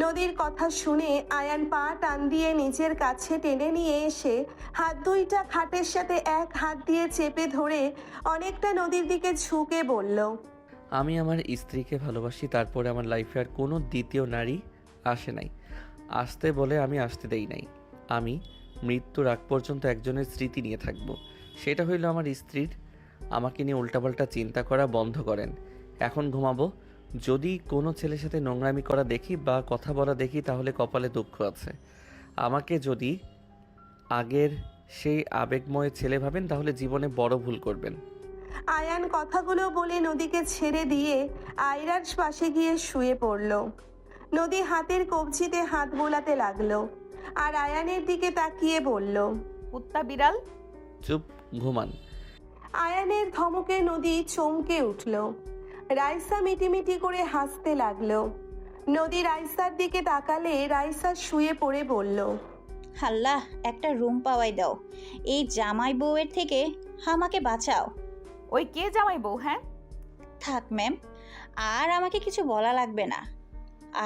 নদীর কথা শুনে আয়ান পা টান দিয়ে নিজের কাছে টেনে নিয়ে এসে হাত দুইটা খাটের সাথে এক হাত দিয়ে চেপে ধরে অনেকটা নদীর দিকে ঝুঁকে বলল, আমি আমার স্ত্রীকে ভালোবাসি, তারপরে আমার লাইফে আর কোনো দ্বিতীয় নারী আসে নাই। আসতে বলে আমি আসতে দেই নাই। আমি মৃত্যুর আগ পর্যন্ত একজনের স্মৃতি নিয়ে থাকব, সেটা হইল আমার স্ত্রীর। আমাকে নিয়ে উল্টাপাল্টা চিন্তা করা বন্ধ করেন। এখন ঘুমাবো। যদি কোনো ছেলের সাথে নোংরামি করা দেখি বা কথা বলা দেখি তাহলে কপালে দুঃখ আছে। আমাকে যদি আগের সেই আবেগময় ছেলে ভাবেন তাহলে জীবনে বড় ভুল করবেন। আয়ান কথাগুলো বলে নদীকে ছেড়ে দিয়ে আয়রার পাশে গিয়ে শুয়ে পড়ল। নদী হাতের কবজিতে হাত বোলাতে লাগলো আর আয়ানের দিকে তাকিয়ে বলল, কুত্তা বিড়াল। চুপ, ঘুমান। আয়ানের ধমকে নদী চমকে উঠল। রাইসা মিটিমিটি করে হাসতে লাগলো। নদী রাইসার দিকে তাকালে রাইসা শুয়ে পড়ে বলল, আল্লাহ একটা রুম পাওয়াই দাও, এই জামাই বউয়ের থেকে আমাকে বাঁচাও। ওই কে জামাই বউ? হ্যাঁ থাক ম্যাম, আর আমাকে কিছু বলা লাগবে না।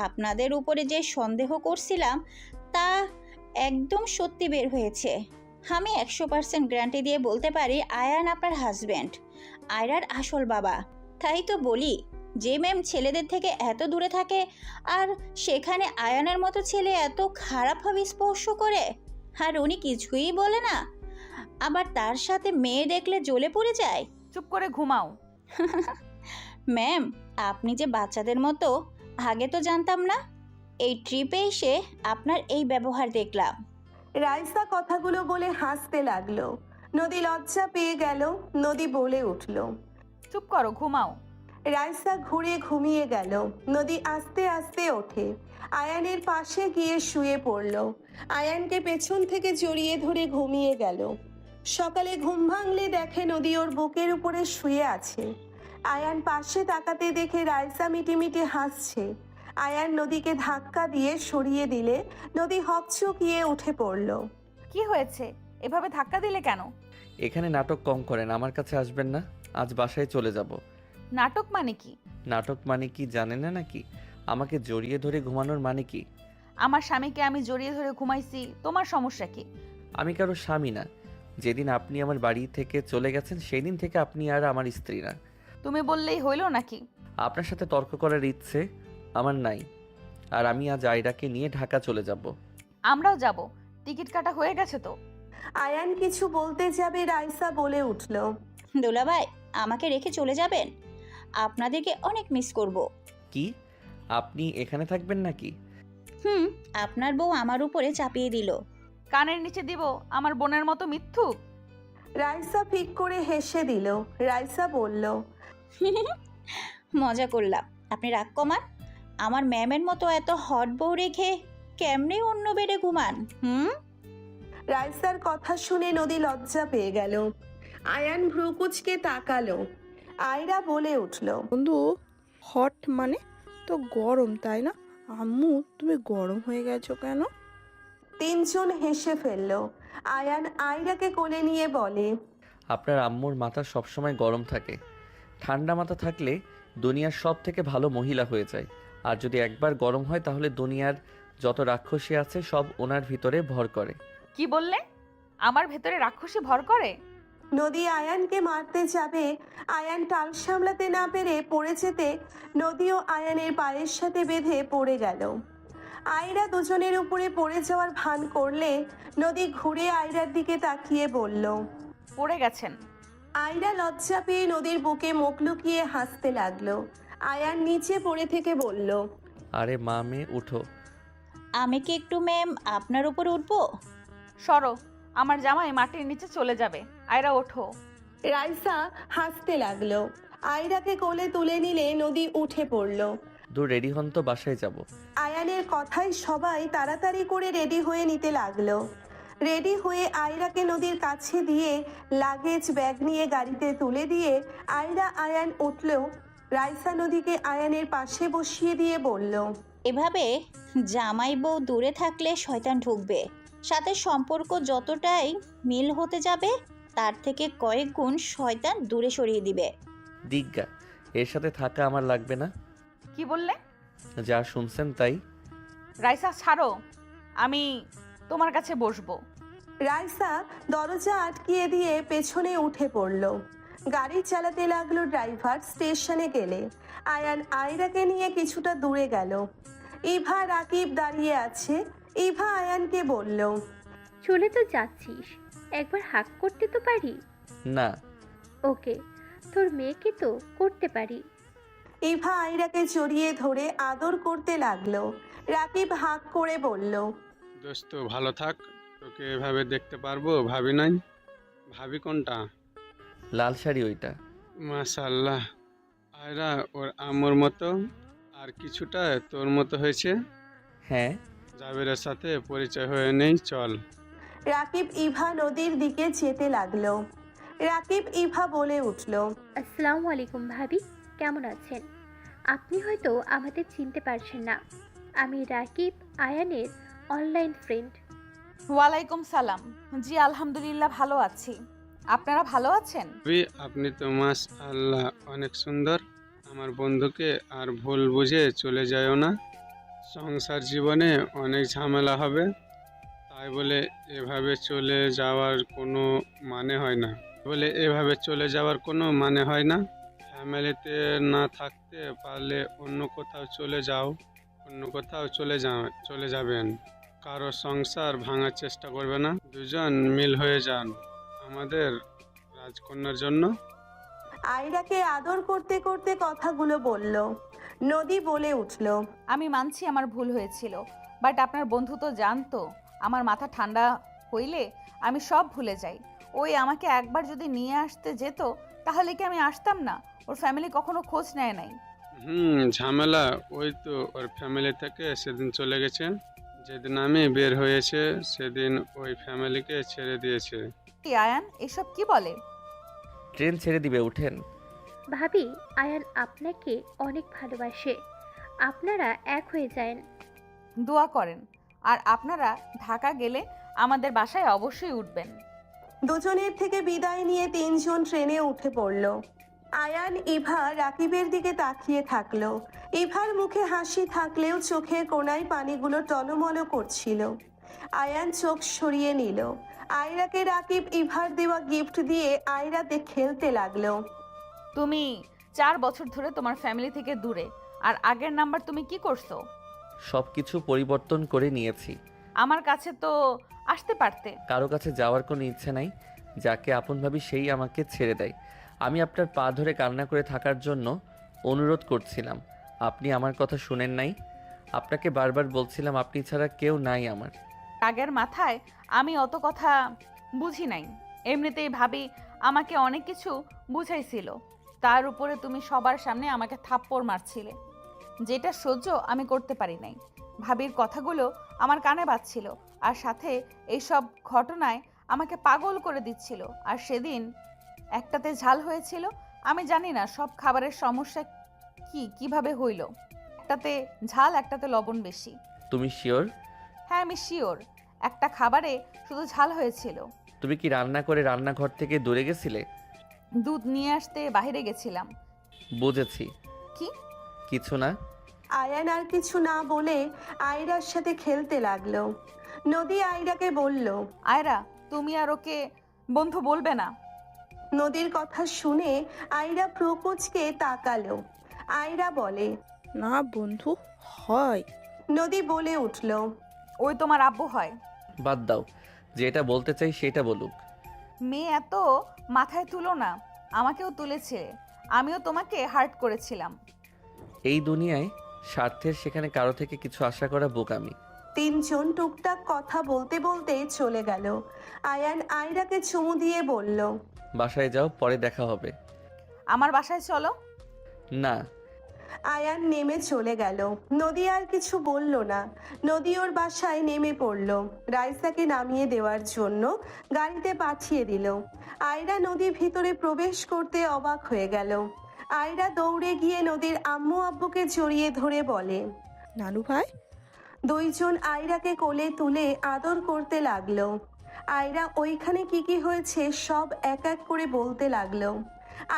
আপনাদের উপরে যে সন্দেহ করছিলাম তা একদম সত্যি বের হয়েছে। আমি 100% গ্যারান্টি দিয়ে বলতে পারি আয়ান আপনার হাজব্যান্ড, আয়রার আসল বাবা। তাই তো বলি, যে ম্যাম ছেলেদের থেকে এত দূরে থাকে আর সেখানে আয়ানের মতো ছেলে এত খারাপভাবে স্পর্শ করে, আর উনি কিছুই বলে না, আবার তার সাথে মেয়ে দেখলে জ্বলে পড়ে যায়। চুপ করে ঘুমাও। ম্যাম আপনি যে বাচ্চাদের মতো, আগে তো জানতাম না, এই ট্রিপে এসে আপনার এই ব্যবহার দেখলাম। রাইসা কথাগুলো বলে হাসতে লাগলো। নদী লজ্জা পেয়ে গেল। নদী বলে উঠল, চুপ করো, ঘুমাও। রাইসা ঘুরে ঘুমিয়ে গেল। নদী আস্তে আস্তে ওঠে আয়ানের পাশে গিয়ে শুয়ে পড়ল। আয়ানকে পেছন থেকে জড়িয়ে ধরে ঘুমিয়ে গেল। সকালে ঘুম ভাঙলে দেখে নদী ওর বুকের উপরে শুয়ে আছে। আয়ান পাশে তাকাতে দেখে রাইসা মিটিমিটি হাসছে। আয়ান নদীকে ধাক্কা দিয়ে সরিয়ে দিলে নদী হকচকিয়ে উঠে পড়ল। কি হয়েছে? এভাবে ধাক্কা দিলে কেন? এখানে নাটক কম করেন, আমার কাছে আসবেন না। আজ বাসায় চলে যাব। নাটক মানে কি? নাটক মানে কি জানেন না নাকি? আমাকে জড়িয়ে ধরে ঘুমানোর মানে কি? আমার স্বামীকে আমি জড়িয়ে ধরে ঘুমাইছি, তোমার সমস্যা কি? আমি কারো স্বামী না। যেদিন আপনি আমার বাড়ি থেকে চলে গেছেন সেই দিন থেকে আপনি আর আমার স্ত্রী না। তুমি বললেই হইল নাকি? আপনার সাথে তর্ক করার ইচ্ছে আমার নাই। আর আমি আজ আয়রাকে নিয়ে ঢাকা চলে যাব। আমরাও যাব, টিকিট কাটা হয়ে গেছে তো। আয়ান কিছু বলতে যাবে রাইসা বলে উঠল, দুলাভাই আমাকে রেখে চলে যাবেন? আপনাদেরকে অনেক মিস করব। কি আপনি এখানে থাকবেন নাকি? আপনার বউ আমার উপরে চাপিয়ে দিল। কানের নিচে দিব আমার বোনের মতো মিথ্যুক? রাইসা ফিক করে হেসে দিল। রাইসা বলল, মজা করলাম, আপনি রাগ কমান। আমার ম্যামের মতো এত হট বউ রেখে কেমনে অন্য বেডে ঘুমান? রাইসার কথা শুনে নদী লজ্জা পেয়ে গেল। আয়ান ভ্রুকুচকে তাকালো। আয়রা বলে উঠল, বন্ধু হট মানে তো গরম, তাই না? আম্মু তুমি গরম হয়ে গেছো কেন? তিনজন হেসে ফেলল। আয়ান আয়রাকে কোলে নিয়ে বলে, আপনার আম্মুর মাথা সবসময় গরম থাকে। ঠান্ডা মাথা থাকলে দুনিয়ার সব থেকে ভালো মহিলা হয়ে যায়। আর যদি একবার গরম হয় তাহলে দুনিয়ার যত রাক্ষসী আছে সব ওনার ভিতরে ভর করে। কি বললে? আমার ভেতরে রাক্ষসী ভর করে? নদী আয়ানকে মারতে যাবে। আয়ান টাল সামলাতে না পেরে পড়ে যেতে নদীও আয়ানের পায়ের সাথে বেঁধে পড়ে গেল। আয়রা দুজনের উপরে পড়ে যাওয়ার ভান করলে নদী ঘুরে আয়রার দিকে তাকিয়ে বলল, পড়ে গেছেন? আয়রা লজ্জা পেয়ে নদীর বুকে মুখ লুকিয়ে হাসতে লাগলো। আয়ান নিচে পড়ে থেকে বলল, আরে মা মেয়ে উঠো। আমি কি একটু ম্যাম আপনার উপর উঠবো? সরো, আমার জামাই মাটির নিচে চলে যাবে। আয়রা ওঠো। রাইসা হাসতে লাগলো। আয়রাকে কোলে তুলে নিলে নদী উঠে পড়ল। দূর রেডি হন তো, বাসায় যাব। আয়ানের কথায় সবাই তাড়াতাড়ি করে রেডি হয়ে নিতে লাগলো। রেডি হয়ে আয়রাকে নদীর কাছে দিয়ে লাগেজ ব্যাগ নিয়ে গাড়িতে তুলে দিয়ে আয়রা আয়ান উঠল। রাইসা নদীকে আয়ানের পাশে বসিয়ে দিয়ে বলল, এভাবে জামাই বউ দূরে থাকলে শয়তান ঢুকবে, সাথে সম্পর্ক যতটাই মিল হতে যাবে তার থেকে কয়েক গুণ শয়তান দূরে সরিয়ে দিবে। দিগ্গা, এর সাথে থাকা আমার লাগবে না। কি বললে? যা শুনছেন তাই। রাইসা ছাড়ো, আমি তোমার কাছে বসবো। রাইসা দরজা আটকিয়ে দিয়ে পেছনে উঠে পড়ল। গাড়ি চালাতে লাগলো ড্রাইভার। স্টেশনে গেলে আয়ান আয়রাকে নিয়ে কিছুটা দূরে গেল। ইভা রাকিব দাঁড়িয়ে আছে। ইভা আয়ানকে বলল, চলে তো যাচ্ছিস, একবার হাক করতে তো পারি। না। ওকে, তোর মেয়েকে তো করতে পারি। ইভা আয়রাকে জড়িয়ে ধরে আদর করতে লাগলো। রাকিব হাঁক করে বলল, দোস্ত ভালো থাক, তোকে এভাবে দেখতে পারবো ভাবি নাই। ভাবি কোনটা? লাল শাড়ি ওইটা। মাশাআল্লাহ, আয়রা ওর আম্মুর মতো আর কিছুটা তোর মতো হয়েছে। হ্যাঁ। জাবেরের সাথে পরিচয় হয়ে নেই, চল। রাকিব ইভা নদীর দিকে যেতে লাগলো। রাকিব ইভা বলে উঠল, আসসালামু আলাইকুম ভাবি, কেমন আছেন? আপনি হয়তো আমাদের চিনতে পারছেন না, আমি রাকিব আয়ানের অনলাইন ফ্রেন্ড। ওয়ালাইকুম সালাম। জি আলহামদুলিল্লাহ ভালো আছি, আপনারা ভালো আছেন? ভাবি আপনি তো মাশাআল্লাহ অনেক সুন্দর। আমার বন্ধুকে আর ভুল বুঝে চলে যায়ও না, সংসার জীবনে অনেক ঝামেলা হবে, তাই বলে এভাবে চলে যাওয়ার কোনো মানে হয় না। ফ্যামিলিতে না থাকতে পারলে অন্য কোথাও চলে যাবেন। কারো সংসার ভাঙার চেষ্টা করবে না, দুজন মিল হয়ে যান আমাদের রাজকন্যার জন্য। আয়রাকে আদর করতে করতে কথাগুলো বলল। নদী বলে উঠল, আমি মানছি আমার ভুল হয়েছিল, বাট আপনার বন্ধু তো জানতো আমার মাথা ঠান্ডা হইলে আমি সব ভুলে যাই। ওই আমাকে একবার যদি নিয়ে আসতে যেত তাহলে কি আমি আসতাম না? ওর ফ্যামিলি কখনো খোঁজ নেয় নাই। ঝামেলা ওই তো, ওর ফ্যামিলি থেকে সেদিন চলে গেছে, যেদিন আমি বের হয়েছে সেদিন ওই ফ্যামিলিকে ছেড়ে দিয়েছে। কি আয়ান এসব কি বলে? ট্রেন ছেড়ে দিবে, উঠেন। ভাবি, আয়ান আপনাকে অনেক ভালোবাসে, আপনারা এক হয়ে যান। দোয়া করেন, আর আপনারা ঢাকা গেলে আমাদের বাসায় অবশ্যই উঠবেন। দুজনের থেকে বিদায় নিয়ে তিনজন ট্রেনে উঠে পড়ল। আয়ান ইভা রাকিবের দিকে তাকিয়ে থাকলো। ইভার মুখে হাসি থাকলেও চোখের কোণায় পানিগুলো টলমল করছিল। আয়ান চোখ সরিয়ে নিল। আয়রাকে রাকিব ইভার দেওয়া গিফট দিয়ে আয়রাতে খেলতে লাগলো। তুমি 4 বছর ধরে তোমার ফ্যামিলি থেকে দূরে, আর আগের নাম্বার তুমি কি করছো? সব কিছু পরিবর্তন করে নিয়েছি। আমার কাছে তো আসতে পারতে। কারো কাছে যাওয়ার কোনো ইচ্ছে নাই, যাকে আপন ভাবি সেই আমাকে ছেড়ে দেয়। আমি আপনার পা ধরে কান্না করে থাকার জন্য অনুরোধ করছিলাম, আপনি আমার কথা শুনেন নাই। আপনাকে বারবার বলছিলাম আপনি ছাড়া কেউ নাই আমার। রাগের মাথায় আমি অত কথা বুঝি নাই, এমনিতেই ভাবি আমাকে অনেক কিছু বুঝাইছিল, তার উপরে তুমি সবার সামনে আমাকে থাপ্পড় মারছিলে, যেটা সহ্য আমি করতে পারি নাই। ভাবির কথাগুলো আমার কানে বাজছিল, আর সাথে এইসব ঘটনায় আমাকে পাগল করে দিচ্ছিল। আর সেদিন একটাতে ঝাল হয়েছিল, আমি জানি না সব খাবারের সমস্যা কিভাবে হইল, একটাতে ঝাল একটাতে লবণ বেশি। তুমি শিওর? হ্যাঁ আমি শিওর, একটা খাবারে শুধু ঝাল হয়েছিল। তুমি কি রান্না করে রান্নাঘর থেকে দূরে গেছিলে? দুধ নিয়ে আসতে বাইরে গেছিলাম। বুঝেছি। কি? কিছু না। আয়ান আর কিছু না বলে আয়রার সাথে খেলতে লাগলো। নদী আয়রাকে বলল, আয়রা তুমি আর ওকে বন্ধু বলবে না। নদীর কথা শুনে আয়রা প্রকোচকে তাকালো। আয়রা বলে, না বন্ধু হয়। নদী বলে উঠল, ওই তোমার আব্বু হয়। বাদ দাও, যেটা বলতে চাই সেটা বলুক। মেয়ে এত মাথায় তুলো না, আমাকেও তুলেছে, আমিও তোমাকে হার্ট করেছিলাম। এই দুনিয়ায় স্বার্থের সেখানে কারো থেকে কিছু আশা করা বোকামি। তিনজন টুকটাক কথা বলতে বলতে চলে গেল। আয়ান আয়রাকে চুমু দিয়ে বলল, বাসায় যাও, পরে দেখা হবে। আমার বাসায় চলো। না। আয়ান নেমে চলে গেল। নদী আর কিছু বলল না। নদী ওর বাসায় নেমে পড়ল। রাইসাকে নামিয়ে দেওয়ার জন্য গাড়িতে পাঠিয়ে দিল। আয়রা নদী ভিতরে প্রবেশ করতে অবাক হয়ে গেল। আয়রা দৌড়ে গিয়ে নদীর আম্মু আব্বুকে জড়িয়ে ধরে বলে, নানু ভাই। দুইজন আয়রাকে কোলে তুলে আদর করতে লাগলো। আয়রা ওইখানে কি হয়েছে সব এক এক করে বলতে লাগলো।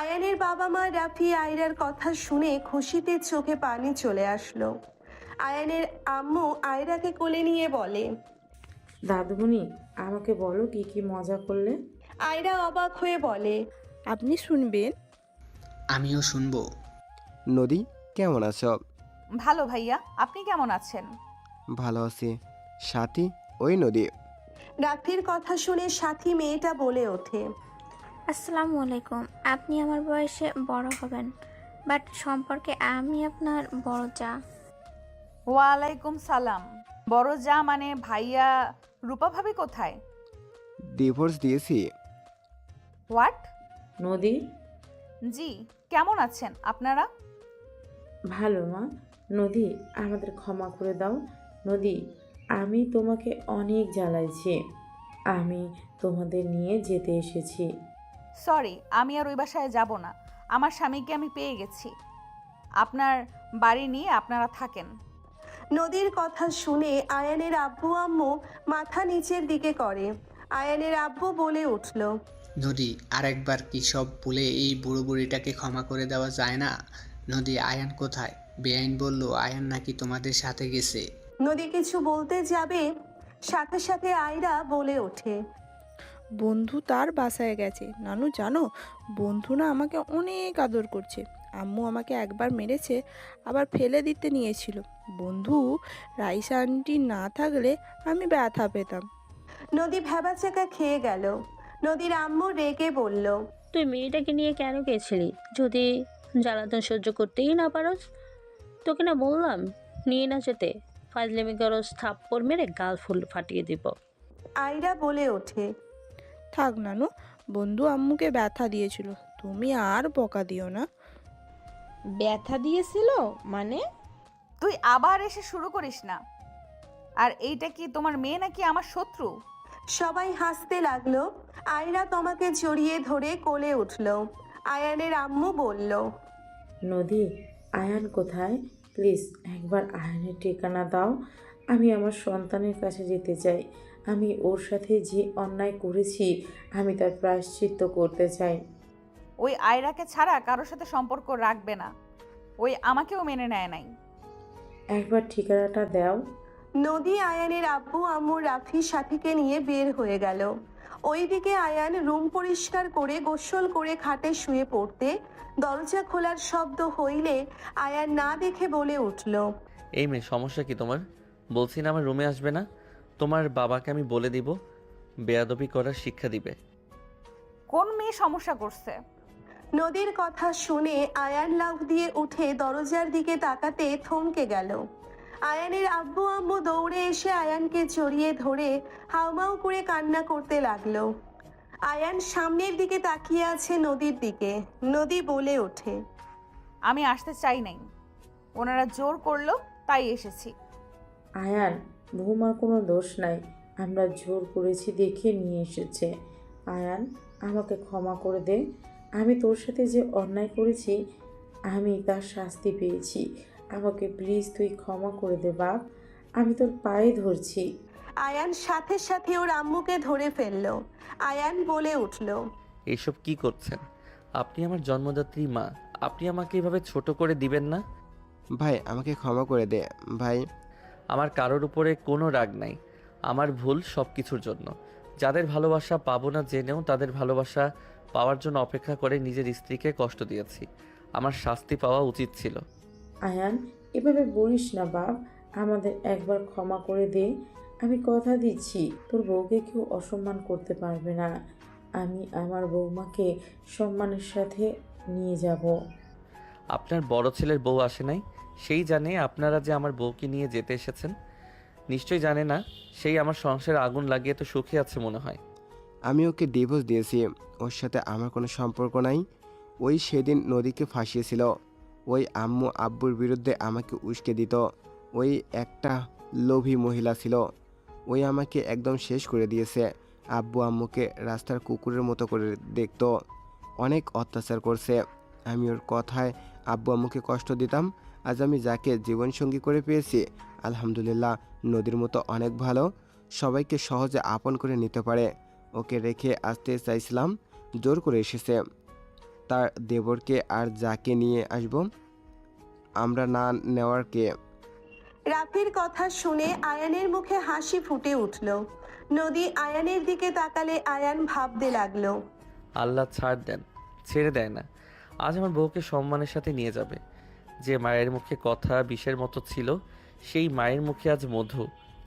আয়ানের বাবা মা রাফি আয়রার কথা শুনে খুশিতে চোখে পানি চলে আসলো। আয়ানের আম্মু আয়রাকে কোলে নিয়ে বলে। দাদুমণি, আমাকে বলো কি কি মজা করলে। আয়রা অবাক হয়ে বলে, আপনি শুনবেন? আমিও শুনবো। নদী, কেমন আছো? ভালো ভাইয়া, আপনি কেমন আছেন? ভালো আছি। সাথী, ওই নদী। রাফির কথা শুনে সাথী মেয়েটা বলে ওঠে। আসসালামু আলাইকুম। আপনি আমার বয়সে বড় হবেন, বাট সম্পর্কে আমি আপনার বড় যা। ওয়ালাইকুম সালাম। বড় যা মানে ভাইয়া? রূপা ভাবি কোথায়? ডিভোর্স দিয়েছি। হোয়াট? নদী, জি, কেমন আছেন আপনারা? ভালো মা। নদী, আমাদের ক্ষমা করে দাও। নদী, আমি তোমাকে অনেক জ্বালাইছি। আমি তোমাদের নিয়ে যেতে এসেছি। সরি, আমি আর ওই বাসায় যাব না। আমার স্বামীকে আমি পেয়ে গেছি। আপনার বাড়ি নিয়ে আপনারা থাকেন। নদীর কথা শুনে আয়ানের আব্বু আম্মু মাথা নিচের দিকে করে। আয়ানের আব্বু বলে উঠল, নদী, আরেকবার কি সব ভুলে এই বুড়ো বুড়িটাকে ক্ষমা করে দেওয়া যায় না? নদী, আয়ান কোথায়? বেআইন বলল আয়ান নাকি তোমাদের সাথে গেছে। নদী কিছু বলতে যাবে, সাথে সাথে আয়রা বলে ওঠে, বন্ধু তার বাসায় গেছে। নানু জানো, বন্ধু না আমাকে অনেক আদর করছে। আম্মু আমাকে একবার মেরেছে, আবার ফেলে দিতে নিয়েছিল। বন্ধু রাইসা আন্টি না থাকলে আমি ব্যথা পেতাম। নদী ভ্যাবাচাকা খেয়ে গেল। নদীর আম্মু রেগে বলল, তুই মেয়েটাকে নিয়ে কেন গেছিলি যদি জ্বালাতন সহ্য করতেই না পারস? তোকে না বললাম নিয়ে না যেতে। ফাজলামি করস, থাপ্পড় মেরে গাল ফুল ফাটিয়ে দিব। আয়রা বলে ওঠে, থাক নানু, বন্ধু আম্মুকে ব্যথা দিয়েছিল, তুমি আর বকা দিও না। ব্যথা দিয়েছিল মানে? তুই আবার এসে শুরু করিস না। আর এইটা কি তোমার মেয়ে নাকি আমার শত্রু? সবাই হাসতে লাগলো। আয়রা তোমাকে জড়িয়ে ধরে কোলে উঠল। আয়ানের আম্মু বলল, নদী, আয়ান কোথায়? প্লিজ একবার আয়ানের ঠিকানা দাও। আমি আমার সন্তানের কাছে যেতে চাই। আমি ওর সাথে যে অন্যায় করেছি আমি তার প্রায়শ্চিত্ত করতে চাই। ওই আয়রাকে ছাড়া কারোর সাথে সম্পর্ক রাখবে না। ওই আমাকেও মেনে নেয় নাই। একবার ঠিকানাটা দাও। নদী আয়ানের আব্বু আম্মু রাফি সাথীকে নিয়ে বের হয়ে গেল। ওইদিকে আয়ান রুম পরিষ্কার করে গোসল করে খাটে শুয়ে পড়তে দরজা খোলার শব্দ হইলে আয়ান না দেখে বলে উঠল, এই মেয়ে, সমস্যা কি তোমার? বলছি না আমার রুমে আসবে না? তোমার বাবাকে আমি বলে দিব, বেয়াদবি করার শিক্ষা দিবে। কোন মেয়ে সমস্যা করছে? নদীর কথা শুনে আয়ান লাফ দিয়ে উঠে দরজার দিকে তাকাতে থমকে গেল। আয়ানের আব্বু আম্মু দৌড়ে এসে আয়ানকে জড়িয়ে ধরে হাউমাউ করে কান্না করতে লাগলো। আয়ান সামনের দিকে তাকিয়ে আছে নদীর দিকে। নদী বলে ওঠে, আমি আসতে চাই নাই, ওনারা জোর করলো তাই এসেছি। আয়ান, বৌমার কোনো দোষ নাই, আমরা জোর করেছি দেখে নিয়ে এসেছে। আয়ান, আমাকে ক্ষমা করে দে। আমি তোর সাথে যে অন্যায় করেছি আমি তার শাস্তি পেয়েছি। আমাকে প্লিজ তুই ক্ষমা করে দে বাপ, আমি তোর পায়ে ধরছি। আয়ান সাথে সাথে ওর আম্মুকে ধরে ফেললো। আয়ান বলে উঠল, এইসব কি করছেন? আপনি আমার জন্মদাত্রী মা, আপনি আমাকে এভাবে ছোট করে দিবেন না। ভাই, আমাকে ক্ষমা করে দে ভাই। আমার কারোর উপরে কোনো রাগ নাই। আমার ভুল সব কিছুর জন্য। যাদের ভালোবাসা পাবো না জেনেও তাদের ভালোবাসা পাওয়ার জন্য অপেক্ষা করে নিজের স্ত্রীকে কষ্ট দিয়েছি। আমার শাস্তি পাওয়া উচিত ছিল। আয়ান, এভাবে বলিস না বাপ, আমাদের একবার ক্ষমা করে দে। আমি কথা দিচ্ছি তোর বউকে কেউ অসম্মান করতে পারবে না। আমি আমার বৌমাকে সম্মানের সাথে নিয়ে যাব। আপনার বড় ছেলের বউ আসে নাই, সেই জানে আপনারা যে আমার বউকে নিয়ে যেতে এসেছেন। নিশ্চয়ই জানে না সেই আমার সংসারে আগুন লাগিয়ে তো সুখে আছে মনে হয়। আমি ওকে ডিভোর্স দিয়েছি, ওর সাথে আমার কোনো সম্পর্ক নাই। ওই সেদিন নদীকে ফাঁসিয়েছিল, ওই আম্মু আব্বুর বিরুদ্ধে আমাকে উস্কে দিত। ওই একটা লোভী মহিলা ছিল, ওই আমাকে একদম শেষ করে দিয়েছে। আব্বু আম্মুকে রাস্তার কুকুরের মতো করে দেখতো, অনেক অত্যাচার করছে। আমি ওর কথায় আব্বু আম্মুকে কষ্ট দিতাম। আজ আমি যাকে জীবনসঙ্গী করে পেয়েছি, আলহামদুলিল্লাহ, নদীর মতো অনেক ভালো, সবাইকে সহজে আপন করে নিতে পারে। ওকে রেখে আসতে চাইছিলাম, জোর করে এসেছে। তার দেবরকে আর যাকে নিয়ে আসব, আমরা না নেওয়ার কে? রাফির কথা শুনে আয়ানের মুখে হাসি ফুটে উঠল। নদী আয়ানের দিকে তাকালে আয়ান ভাবতে লাগলো। আল্লাহ ছাড় দেন, ছেড়ে দেয় না। আজ আমার বউকে সম্মানের সাথে নিয়ে যাবে। যে মায়ের মুখে কথা বিষের মতো ছিল, সেই মায়ের মুখে আজ মধু।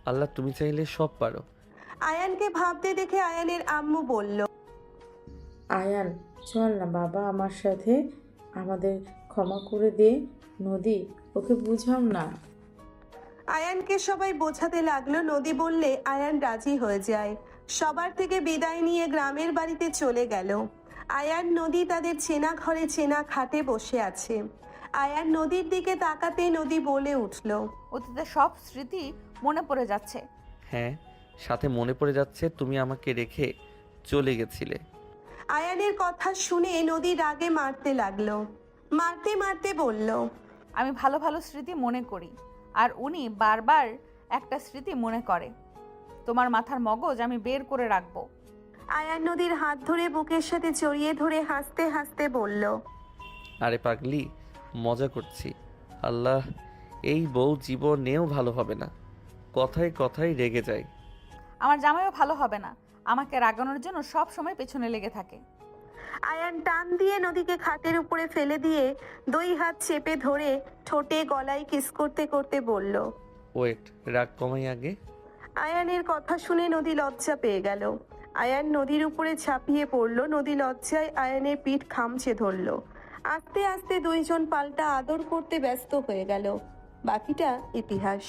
আল্লাহ তুমি চাইলে সব পারো। আয়ানকে ভাবতে দেখে আয়ানের আম্মু বলল, আয়ান চল না বাবা আমার সাথে, আমাদের ক্ষমা করে দে। নদী ওকে বুঝাও না। আয়ানকে সবাই বোঝাতে লাগলো। নদী বললে আয়ান রাজি হয়ে যায়। সবার থেকে বিদায় নিয়ে গ্রামের বাড়িতে চলে গেল। আয়ান নদী তাদের চেনা ঘরে চেনা খাটে বসে আছে। আয়ান নদীর দিকে তাকাতে নদী বলে উঠল, অতীতের সব স্মৃতি মনে পড়ে যাচ্ছে। হ্যাঁ, সাথে মনে পড়ে যাচ্ছে তুমি আমাকে রেখে চলে গেছিলে। আয়ানের কথা শুনে নদী রাগে মারতে লাগলো। মারতে মারতে বলল, আমি ভালো ভালো স্মৃতি মনে করি, আর উনি বারবার একটা স্মৃতি মনে করে। তোমার মাথার মগজ আমি বের করে রাখবো। আয়ান নদীর হাত ধরে বুকের সাথে জড়িয়ে ধরে হাসতে হাসতে বলল, আরে পাগলি, মজা করছি। আল্লাহ, এই বউ জীবনেও ভালো হবে না। কথায় কথায় রেগে যায়। আমার জামাইও ভালো হবে না, আমাকে রাগানোর জন্য সব সময় পেছনে লেগে থাকে। আয়ান টান দিয়ে নদীকে খাটের উপরে ফেলে দিয়ে 2 হাত চেপে ধরে ঠোঁটে গলায় কিস করতে করতে বলল, ওয়েট, রাগ কমাই আগে। আয়ানের কথা শুনে নদী লজ্জা পেয়ে গেল। আয়ান নদীর উপরে ঝাঁপিয়ে পড়ল। নদী লজ্জায় আয়ানের পিঠ খামচে ধরল। আস্তে আস্তে 2জন পাল্টা আদর করতে ব্যস্ত হয়ে গেল। বাকিটা ইতিহাস।